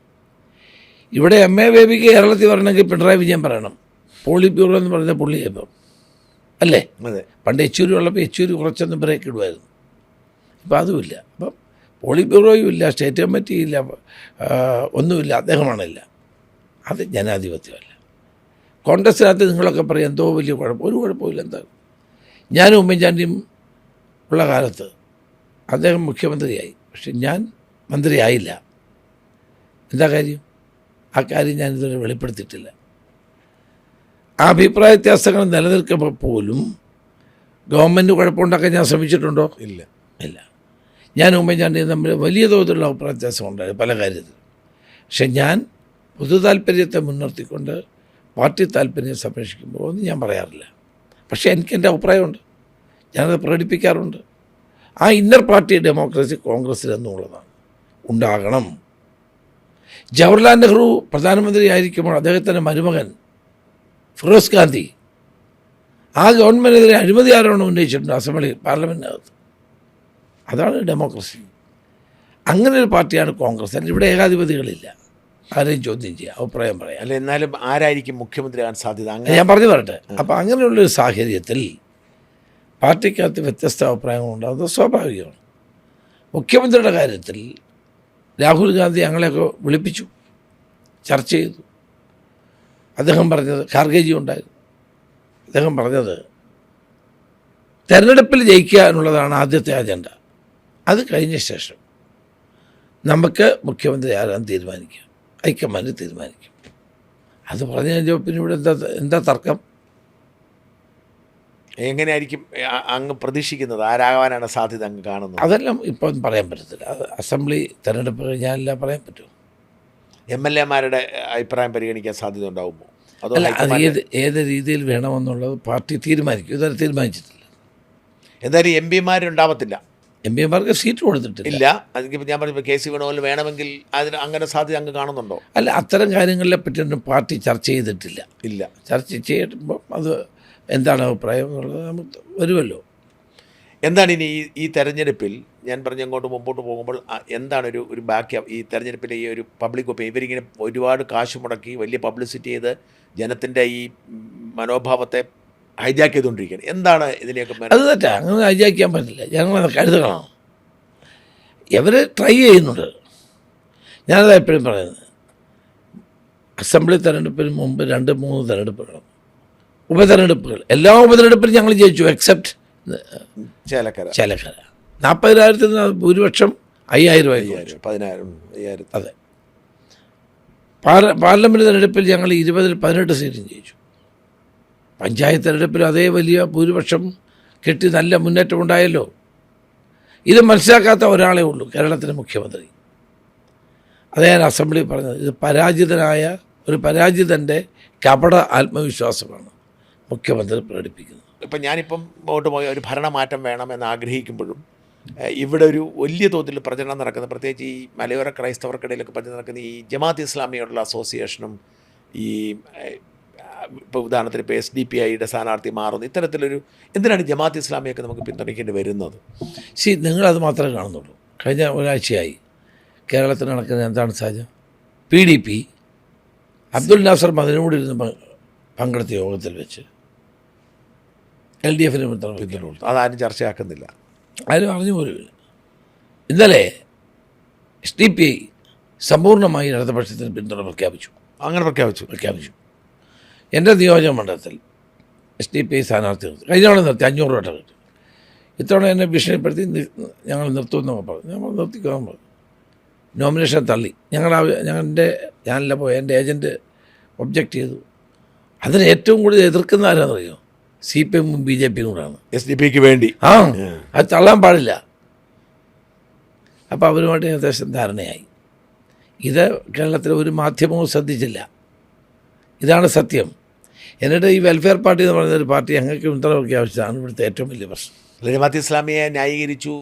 ഇവിടെ MA ബേബിക്ക് കേരളത്തിൽ വരണമെങ്കിൽ പിണറായി വിജയൻ പറയണം. പോളിറ്റ് ബ്യൂറോ എന്ന് പറയുന്ന പുള്ളിയായിപ്പം അല്ലേ? പണ്ട് യെച്ചൂരി ഉള്ളപ്പോൾ യെച്ചൂരി കുറച്ചൊന്ന് ബ്രേക്ക് ഇടുമായിരുന്നു. ഇപ്പം അതുമില്ല. അപ്പം പോളിറ്റ് ബ്യൂറോയും ഇല്ല, സ്റ്റേറ്റ് കമ്മിറ്റിയും ഇല്ല, ഒന്നുമില്ല, അദ്ദേഹമാണില്ല. അത് ജനാധിപത്യമല്ല. കോൺഗ്രസ്സിനകത്ത് നിങ്ങളൊക്കെ പറയും എന്തോ വലിയ കുഴപ്പം. ഒരു കുഴപ്പമില്ല. എന്താണ്? ഞാനും ഉമ്മൻചാണ്ടിയും ഉള്ള കാലത്ത് അദ്ദേഹം മുഖ്യമന്ത്രിയായി, പക്ഷെ ഞാൻ മന്ത്രിയായില്ല. എന്താ കാര്യം? ആ കാര്യം ഞാനിതുവരെ വെളിപ്പെടുത്തിയിട്ടില്ല. ആ അഭിപ്രായ വ്യത്യാസങ്ങൾ നിലനിൽക്കുമ്പോൾ പോലും ഗവൺമെൻറ് കുഴപ്പമുണ്ടാക്കാൻ ഞാൻ ശ്രമിച്ചിട്ടുണ്ടോ? ഇല്ല. ഞാൻ ഉമ്മൻചാണ്ടിയും തമ്മിൽ വലിയ തോതിലുള്ള അഭിപ്രായ വ്യത്യാസം ഉണ്ടായി പല കാര്യത്തിലും. പക്ഷെ ഞാൻ പൊതു താല്പര്യത്തെ മുൻനിർത്തിക്കൊണ്ട് പാർട്ടി താല്പര്യം സംരക്ഷിക്കുമ്പോൾ ഒന്നും ഞാൻ പറയാറില്ല. പക്ഷേ എനിക്കെൻ്റെ അഭിപ്രായമുണ്ട്, ഞാനത് പ്രകടിപ്പിക്കാറുണ്ട്. ആ ഇന്നർ പാർട്ടി ഡെമോക്രസി കോൺഗ്രസ്സിൽ എന്നുള്ളതാണ്, ഉണ്ടാകണം. ജവഹർലാൽ നെഹ്റു പ്രധാനമന്ത്രി ആയിരിക്കുമ്പോൾ അദ്ദേഹത്തിൻ്റെ മരുമകൻ ഫിറോസ് ഗാന്ധി ആ ഗവൺമെൻറ്റിനെതിരെ അഴിമതി ആരോപണം ഉന്നയിച്ചിട്ടുണ്ട് അസംബ്ലി പാർലമെൻറ്റിനകത്ത്. അതാണ് ഡെമോക്രസി. അങ്ങനെ ഒരു പാർട്ടിയാണ് കോൺഗ്രസ്. അതിൽ ഇവിടെ ഏകാധിപതികളില്ല. ആരെയും ചോദ്യം ചെയ്യുക, അഭിപ്രായം പറയാം. അല്ല, എന്നാലും ആരായിരിക്കും മുഖ്യമന്ത്രി ആകാൻ സാധ്യത? ഞാൻ പറഞ്ഞു പറയട്ടെ. അപ്പോൾ അങ്ങനെയുള്ളൊരു സാഹചര്യത്തിൽ പാർട്ടിക്കകത്ത് വ്യത്യസ്ത അഭിപ്രായങ്ങൾ ഉണ്ടാകുന്നത് സ്വാഭാവികമാണ്. മുഖ്യമന്ത്രിയുടെ കാര്യത്തിൽ രാഹുൽ ഗാന്ധി ഞങ്ങളെയൊക്കെ വിളിപ്പിച്ചു, ചർച്ച ചെയ്തു. അദ്ദേഹം പറഞ്ഞത്, ഖാർഗേജി ഉണ്ടായിരുന്നു, അദ്ദേഹം പറഞ്ഞത് തെരഞ്ഞെടുപ്പിൽ ജയിക്കുക എന്നുള്ളതാണ് ആദ്യത്തെ അജണ്ട. അത് കഴിഞ്ഞ ശേഷം നമുക്ക് മുഖ്യമന്ത്രി ആരാൻ തീരുമാനിക്കുക, ഹൈക്കമാൻഡ് തീരുമാനിക്കും. അത് പറഞ്ഞു കഴിഞ്ഞാൽ പിന്നെ ഇവിടെ എന്താ തർക്കം? എങ്ങനെയായിരിക്കും അങ്ങ് പ്രതീക്ഷിക്കുന്നത്? ആരാകാനാണ് സാധ്യത അങ്ങ് കാണുന്നത്? അതെല്ലാം ഇപ്പം പറയാൻ പറ്റത്തില്ല. അത് അസംബ്ലി തെരഞ്ഞെടുപ്പ് കഴിഞ്ഞാലെല്ലാം പറയാൻ പറ്റുമോ? MLA-മാരുടെ അഭിപ്രായം പരിഗണിക്കാൻ സാധ്യത ഉണ്ടാകുമോ? അല്ല, അത് ഏത് രീതിയിൽ വേണമെന്നുള്ളത് പാർട്ടി തീരുമാനിക്കും. ഇതുവരെ തീരുമാനിച്ചിട്ടില്ല. എന്തായാലും MP-മാരുണ്ടാവത്തില്ല. MP-മാർക്ക് സീറ്റ് കൊടുത്തിട്ടില്ല. അതിപ്പോൾ ഞാൻ പറഞ്ഞപ്പോൾ KC വേണമെങ്കിൽ വേണമെങ്കിൽ അതിന് അങ്ങനെ സാധ്യത അങ്ങ് കാണുന്നുണ്ടോ? അല്ല, അത്തരം കാര്യങ്ങളെ പറ്റിയൊന്നും പാർട്ടി ചർച്ച ചെയ്തിട്ടില്ല. ചർച്ച ചെയ്യുമ്പോൾ അത് എന്താണ് അഭിപ്രായം എന്നുള്ളത് നമുക്ക് വരുമല്ലോ. എന്താണ് ഇനി ഈ തെരഞ്ഞെടുപ്പിൽ ഞാൻ പറഞ്ഞ അങ്ങോട്ട് മുമ്പോട്ട് പോകുമ്പോൾ എന്താണ് ഒരു ബാക്കി ഈ തെരഞ്ഞെടുപ്പിലെ ഈ ഒരു പബ്ലിക് ഒപ്പീനിയൻ? ഇവരിങ്ങനെ ഒരുപാട് കാശ് മുടക്കി വലിയ പബ്ലിസിറ്റി ചെയ്ത് ജനത്തിൻ്റെ ഈ മനോഭാവത്തെ ഹൈജാക്ക് ചെയ്തുകൊണ്ടിരിക്കുകയാണ്. എന്താണ് ഇതിനെയൊക്കെ? അത് തെറ്റാ, അങ്ങനെ ഹൈജാക്ക് ചെയ്യാൻ പറ്റില്ല. ഞങ്ങളത് കരുതണം. ഇവർ ട്രൈ ചെയ്യുന്നുണ്ട്. ഞാനത് എപ്പോഴും പറയുന്നത്, അസംബ്ലി തെരഞ്ഞെടുപ്പിന് മുമ്പ് 2-3 തെരഞ്ഞെടുപ്പുകളും ഉപതെരഞ്ഞെടുപ്പുകൾ, എല്ലാ ഉപതെരഞ്ഞെടുപ്പിലും ഞങ്ങൾ ജയിച്ചു എക്സെപ്റ്റ് ചേലക്കര. 40,000 ഭൂരിപക്ഷം 5,000. 10,000. അതെ. പാർലമെൻറ്റ് തെരഞ്ഞെടുപ്പിൽ ഞങ്ങൾ 20-ൽ 18 സീറ്റും ജയിച്ചു. പഞ്ചായത്ത് തെരഞ്ഞെടുപ്പിൽ അതേ വലിയ ഭൂരിപക്ഷം കിട്ടി, നല്ല മുന്നേറ്റം ഉണ്ടായല്ലോ. ഇത് മനസ്സിലാക്കാത്ത ഒരാളേ ഉള്ളൂ, കേരളത്തിലെ മുഖ്യമന്ത്രി. അതേ ഞാൻ അസംബ്ലി പറഞ്ഞത്. ഇത് ഒരു പരാജിതൻ്റെ കപട ആത്മവിശ്വാസമാണ് മുഖ്യമന്ത്രി പ്രകടിപ്പിക്കുന്നത്. ഇപ്പം ഞാനിപ്പം മുമ്പോട്ട് പോയി ഒരു ഭരണമാറ്റം വേണമെന്ന് ആഗ്രഹിക്കുമ്പോഴും ഇവിടെ ഒരു വലിയ തോതിൽ പ്രചരണം നടക്കുന്ന, പ്രത്യേകിച്ച് ഈ മലയോര ക്രൈസ്തവർക്കിടയിലൊക്കെ പ്രചരണം നടക്കുന്ന ഈ ജമാഅത്ത് ഇസ്ലാമിയോടുള്ള അസോസിയേഷനും ഈ ഇപ്പോൾ ഉദാഹരണത്തിന് ഇപ്പോൾ SDPIയുടെ സ്ഥാനാർത്ഥി മാറുന്നു, ഇത്തരത്തിലൊരു എന്തിനാണ് ജമാഅത്ത് ഇസ്ലാമിയൊക്കെ നമുക്ക് പിന്തുണയ്ക്കേണ്ടി വരുന്നത്? നിങ്ങളത് മാത്രമേ കാണുന്നുള്ളൂ. കഴിഞ്ഞ ഒരാഴ്ചയായി കേരളത്തിൽ നടക്കുന്ന എന്താണ് സാഹചര്യം? PDP അബ്ദുൽ നാസർ മദനോട് ഇരുന്ന് പങ്കെടുത്ത യോഗത്തിൽ വെച്ച് LDF-ന് പിന്തുണ. അതാരും ചർച്ചയാക്കുന്നില്ല, ആരും അറിഞ്ഞു പോലുമില്ല. ഇന്നലെ SDPI സമ്പൂർണ്ണമായി ഇടതുപക്ഷത്തിന് പിന്തുണ പ്രഖ്യാപിച്ചു. പ്രഖ്യാപിച്ചു. എൻ്റെ നിയോജക മണ്ഡലത്തിൽ SDPI സ്ഥാനാർത്ഥി കഴിഞ്ഞ തവണ നിർത്തി 500 വട്ടം കിട്ടി. ഇത്തവണ എന്നെ ഭീഷണിപ്പെടുത്തി ഞങ്ങൾ നിർത്തുമെന്നൊക്കെ പറഞ്ഞു. നമ്മൾ നിർത്തിക്കാൻ പറഞ്ഞു. നോമിനേഷൻ തള്ളി. ഞാനല്ല പോയി, എൻ്റെ ഏജൻറ്റ് ഒബ്ജക്റ്റ് ചെയ്തു. അതിന് ഏറ്റവും കൂടുതൽ എതിർക്കുന്ന ആരാണെന്നറിയോ? CPM BJP കൂടാണ്. SDP വേണ്ടി അത് തള്ളാൻ പാടില്ല. അപ്പോൾ അവരുമായിട്ട് ഏകദേശം ധാരണയായി. ഇത് കേരളത്തിലെ ഒരു മാധ്യമവും ശ്രദ്ധിച്ചില്ല. ഇതാണ് സത്യം. എന്നിട്ട് ഈ വെൽഫെയർ പാർട്ടി എന്ന് പറയുന്ന ഒരു പാർട്ടി ഞങ്ങൾക്ക് ഇത്രയൊക്കെ ആവശ്യമാണ് ഇവിടുത്തെ ഏറ്റവും വലിയ പ്രശ്നം. ജമാഅത്തെ ഇസ്ലാമിയെ ന്യായീകരിച്ചു,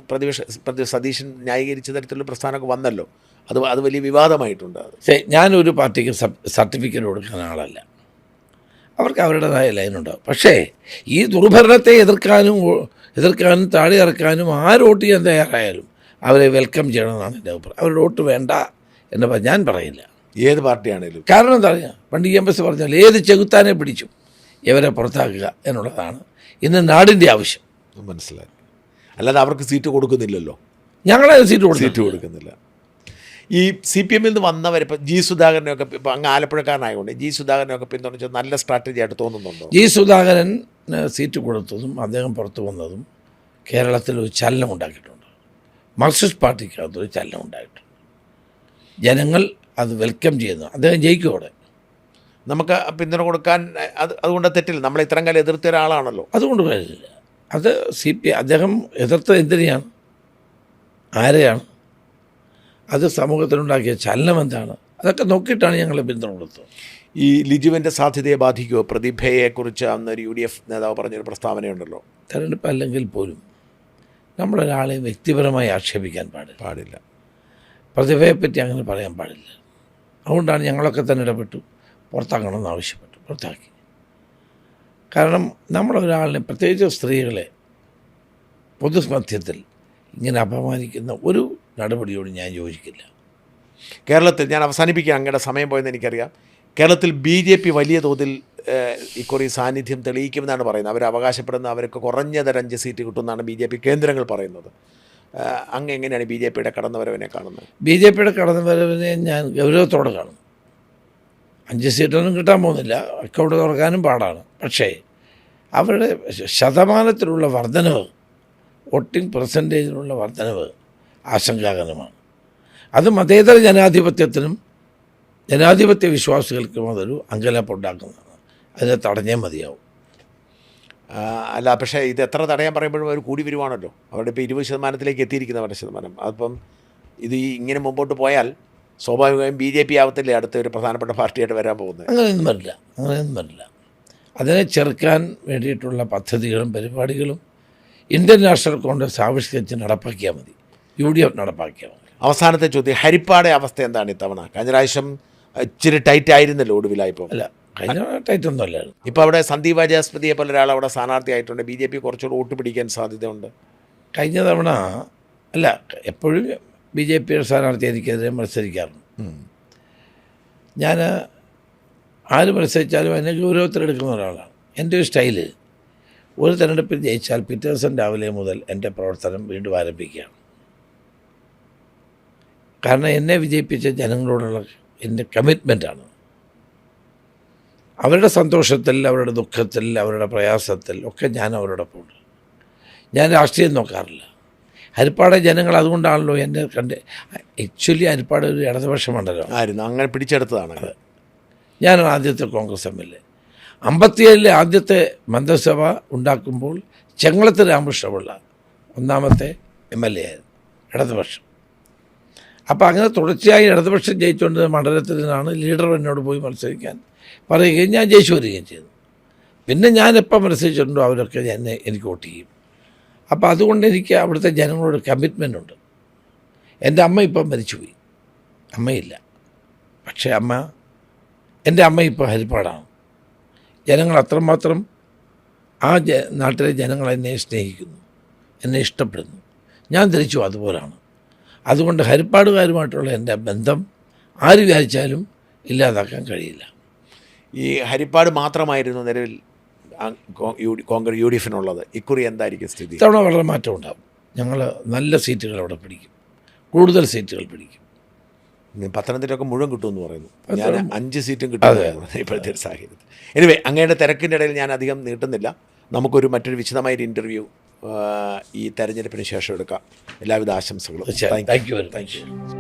സതീശൻ ന്യായീകരിച്ച തരത്തിലുള്ള പ്രസ്ഥാനമൊക്കെ വന്നല്ലോ. അത് വലിയ വിവാദമായിട്ടുണ്ട്. ഞാനൊരു പാർട്ടിക്ക് സർട്ടിഫിക്കറ്റ് കൊടുക്കുന്ന ആളല്ല. അവർക്ക് അവരുടേതായ ലൈനുണ്ടാവും. പക്ഷേ ഈ ദുർഭരണത്തെ എതിർക്കാനും താഴെ ഇറക്കാനും ആര് വോട്ട് ചെയ്യാൻ തയ്യാറായാലും അവരെ വെൽക്കം ചെയ്യണമെന്നാണ് എൻ്റെ അഭിപ്രായം. അവരുടെ വോട്ട് വേണ്ട എന്ന് ഞാൻ പറയില്ല, ഏത് പാർട്ടിയാണേലും. കാരണം എന്താ പറയുക, പണ്ട് EMS പറഞ്ഞാൽ ഏത് ചെകുത്താനെ പിടിച്ചും ഇവരെ പുറത്താക്കുക എന്നുള്ളതാണ് ഇന്ന് നാടിൻ്റെ ആവശ്യം. മനസ്സിലായി. അല്ലാതെ അവർക്ക് സീറ്റ് കൊടുക്കുന്നില്ലല്ലോ. ഞങ്ങളെ സീറ്റ് കൊടുക്കുന്നില്ല. ഈ CPM നിന്ന് വന്നവർ ഇപ്പോൾ G. സുധാകരനെയൊക്കെ, ഇപ്പോൾ അങ്ങ് ആലപ്പുഴക്കാരനായതുകൊണ്ട് G. സുധാകരനെയൊക്കെ പിന്തുണച്ച് നല്ല സ്ട്രാറ്റജി ആയിട്ട് തോന്നുന്നുണ്ടോ? G. സുധാകരൻ സീറ്റ് കൊടുത്തതും അദ്ദേഹം പുറത്തു വന്നതും കേരളത്തിൽ ഒരു ചലനം ഉണ്ടാക്കിയിട്ടുണ്ട്. മാർക്സിസ്റ്റ് പാർട്ടിക്കകത്തൊരു ചലനം ഉണ്ടായിട്ടുണ്ട്. ജനങ്ങൾ അത് വെൽക്കം ചെയ്യുന്നു. അദ്ദേഹം ജയിക്കും അവിടെ. നമുക്ക് പിന്തുണ കൊടുക്കാൻ അതുകൊണ്ട് തെറ്റില്ല. നമ്മൾ ഇത്രയും കാലം എതിർത്ത ഒരാളാണല്ലോ. അതുകൊണ്ട് കാര്യമില്ല. അത് അദ്ദേഹം എതിർത്തത് എന്തിനെയാണ്, ആരെയാണ്, അത് സമൂഹത്തിനുണ്ടാക്കിയ ചലനം എന്താണ്, അതൊക്കെ നോക്കിയിട്ടാണ് ഞങ്ങൾ പിന്തുണ കൊടുത്തത്. ഈ ലിജുവിൻ്റെ സാധ്യതയെ ബാധിക്കുമോ? പ്രതിഭയെക്കുറിച്ച് അന്നൊരു UDF നേതാവ് പറഞ്ഞൊരു പ്രസ്താവനയുണ്ടല്ലോ. തെരഞ്ഞെടുപ്പ് അല്ലെങ്കിൽ പോലും നമ്മളൊരാളെ വ്യക്തിപരമായി ആക്ഷേപിക്കാൻ പാടില്ല. പ്രതിഭയെപ്പറ്റി അങ്ങനെ പറയാൻ പാടില്ല. അതുകൊണ്ടാണ് ഞങ്ങളൊക്കെ തന്നെ ഇടപെട്ടു, പുറത്താക്കണമെന്ന് ആവശ്യപ്പെട്ടു, പുറത്താക്കി. കാരണം നമ്മളൊരാളിനെ, പ്രത്യേകിച്ച് സ്ത്രീകളെ പൊതുമധ്യത്തിൽ ഇങ്ങനെ അപമാനിക്കുന്ന ഒരു നടപടിയോട് ഞാൻ യോജിക്കില്ല. കേരളത്തിൽ, ഞാൻ അവസാനിപ്പിക്കുക, അങ്ങയുടെ സമയം പോയെന്ന് എനിക്കറിയാം, കേരളത്തിൽ BJP വലിയ തോതിൽ ഇക്കുറി സാന്നിധ്യം തെളിയിക്കുമെന്നാണ് പറയുന്നത്. അവർ അവകാശപ്പെടുന്ന അവർക്ക് കുറഞ്ഞതൊരു 5 സീറ്റ് കിട്ടുമെന്നാണ് BJP കേന്ദ്രങ്ങൾ പറയുന്നത്. അങ്ങ് എങ്ങനെയാണ് BJPയുടെ കടന്നുവരവിനെ കാണുന്നത്? BJPയുടെ കടന്നുവരവിനെ ഞാൻ ഗൗരവത്തോടെ കാണും. 5 സീറ്റൊന്നും കിട്ടാൻ പോകുന്നില്ല, അക്കൗണ്ട് തുറക്കാനും പാടാണ്. പക്ഷേ അവരുടെ ശതമാനത്തിലുള്ള വർധനവ്, വോട്ടിംഗ് പെർസെൻറ്റേജിലുള്ള വർധനവ് ആശങ്കാജനകമാണ്. അത് മതേതര ജനാധിപത്യത്തിനും ജനാധിപത്യ വിശ്വാസികൾക്കും അതൊരു അങ്കലാപ്പുണ്ടാക്കുന്നതാണ്. അതിനെ തടഞ്ഞേ മതിയാവും. അല്ല, പക്ഷേ ഇത് എത്ര തടയാൻ പറയുമ്പോഴും അവർ കൂടി വരുവാണല്ലോ. അവരുടെ ഇപ്പോൾ 20% എത്തിയിരിക്കുന്നവരുടെ ശതമാനം. അപ്പം ഇത് ഇങ്ങനെ മുമ്പോട്ട് പോയാൽ സ്വാഭാവികമായും BJP ആവത്തില്ലേ അടുത്ത ഒരു പ്രധാനപ്പെട്ട പാർട്ടിയായിട്ട് വരാൻ പോകുന്നത്? അങ്ങനെയൊന്നും വരില്ല. അതിനെ ചെറുക്കാൻ വേണ്ടിയിട്ടുള്ള പദ്ധതികളും പരിപാടികളും ഇന്ത്യൻ നാഷണൽ കോൺഗ്രസ് ആവിഷ്കരിച്ച് നടപ്പാക്കിയാൽ മതി, UDF നടപ്പാക്കിയാൽ മതി. അവസാനത്തെ ചോദ്യം, ഹരിപ്പാടെ അവസ്ഥ എന്താണ് ഇത്തവണ? കഴിഞ്ഞ പ്രാവശ്യം ഇച്ചിരി ടൈറ്റ് ആയിരുന്നല്ലോ ഒടുവിലായിപ്പോൾ. അല്ല, കഴിഞ്ഞ ടൈറ്റൊന്നും അല്ലായിരുന്നു. ഇപ്പോൾ അവിടെ സന്ദീപ് വാചസ്പതിയെ പോലെ ഒരാൾ അവിടെ സ്ഥാനാർത്ഥിയായിട്ടുണ്ട്. BJP കുറച്ചുകൂടി വോട്ട് പിടിക്കാൻ സാധ്യതയുണ്ട്. കഴിഞ്ഞ തവണ അല്ല, എപ്പോഴും BJPയുടെ സ്ഥാനാർത്ഥി എനിക്കെതിരെ മത്സരിക്കാറുണ്ട്. ഞാൻ ആര് മത്സരിച്ചാലും അതിനെ ഗൗരവത്തിലെടുക്കുന്ന ഒരാളാണ്. എൻ്റെ ഒരു സ്റ്റൈല്, ഒരു തെരഞ്ഞെടുപ്പിൽ ജയിച്ചാൽ പിറ്റേ ദിവസം രാവിലെ മുതൽ എൻ്റെ പ്രവർത്തനം വീണ്ടും ആരംഭിക്കുകയാണ്. കാരണം എന്നെ വിജയിപ്പിച്ച ജനങ്ങളോടുള്ള എൻ്റെ കമ്മിറ്റ്മെൻറ്റാണ്. അവരുടെ സന്തോഷത്തിൽ, അവരുടെ ദുഃഖത്തിൽ, അവരുടെ പ്രയാസത്തിൽ ഒക്കെ ഞാൻ അവരോടൊപ്പം ഉണ്ട്. ഞാൻ രാഷ്ട്രീയം നോക്കാറില്ല. ഹരിപ്പാടെ ജനങ്ങൾ അതുകൊണ്ടാണല്ലോ എന്നെ ആക്ച്വലി ഹരിപ്പാട് ഒരു ഇടതുപക്ഷ മണ്ഡലം ആയിരുന്നു, അങ്ങനെ പിടിച്ചെടുത്തതാണ്. ഞാനാണ് ആദ്യത്തെ കോൺഗ്രസ് MLA. 57 ആദ്യത്തെ മന്ത്രിസഭ ഉണ്ടാക്കുമ്പോൾ ചെങ്ങളത്ത് രാമകൃഷ്ണപിള്ള ഒന്നാമത്തെ MLA ആയിരുന്നു, ഇടതുപക്ഷം. അപ്പോൾ അങ്ങനെ തുടർച്ചയായി ഇടതുപക്ഷം ജയിച്ചുകൊണ്ട് മണ്ഡലത്തിൽ നിന്നാണ് ലീഡർ എന്നോട് പോയി മത്സരിക്കാൻ പറയുകയും ഞാൻ ജയിച്ചു വരികയും ചെയ്തു. പിന്നെ ഞാൻ എപ്പോൾ മത്സരിച്ചിട്ടുണ്ടോ അവരൊക്കെ എനിക്ക് വോട്ട് ചെയ്യും. അപ്പോൾ അതുകൊണ്ട് എനിക്ക് അവിടുത്തെ ജനങ്ങളോട് കമ്മിറ്റ്മെൻ്റ് ഉണ്ട്. എൻ്റെ അമ്മ ഇപ്പം മരിച്ചുപോയി, അമ്മയില്ല. പക്ഷേ എൻ്റെ അമ്മ ഇപ്പോൾ ഹരിപ്പാടാണ്. ജനങ്ങൾ അത്രമാത്രം നാട്ടിലെ ജനങ്ങൾ എന്നെ സ്നേഹിക്കുന്നു, എന്നെ ഇഷ്ടപ്പെടുന്നു. ഞാൻ തിരിച്ചു അതുപോലാണ്. അതുകൊണ്ട് ഹരിപ്പാടുകാരുമായിട്ടുള്ള എൻ്റെ ബന്ധം ആര് വിചാരിച്ചാലും ഇല്ലാതാക്കാൻ കഴിയില്ല. ഈ ഹരിപ്പാട് മാത്രമായിരുന്നു നിലവിൽ കോൺഗ്രസ് UDFിനുള്ളത്. ഇക്കുറി എന്തായിരിക്കും സ്ഥിതി? ഇത്തവണ വളരെ മാറ്റം ഉണ്ടാകും. ഞങ്ങൾ നല്ല സീറ്റുകൾ അവിടെ പിടിക്കും, കൂടുതൽ സീറ്റുകൾ പിടിക്കും. പത്തനംതിട്ടയൊക്കെ മുഴുവൻ കിട്ടുമെന്ന് പറയുന്നു. ഞാൻ 5 സീറ്റും കിട്ടും ഇപ്പോഴത്തെ ഒരു സാഹചര്യത്തിൽ. എനിവേ, അങ്ങയുടെ തിരക്കിൻ്റെ ഇടയിൽ ഞാൻ അധികം നീട്ടുന്നില്ല. നമുക്കൊരു മറ്റൊരു വിശദമായൊരു ഇൻ്റർവ്യൂ ഈ തെരഞ്ഞെടുപ്പിന് ശേഷം എടുക്കാം. എല്ലാവിധ ആശംസകളും. Thank you.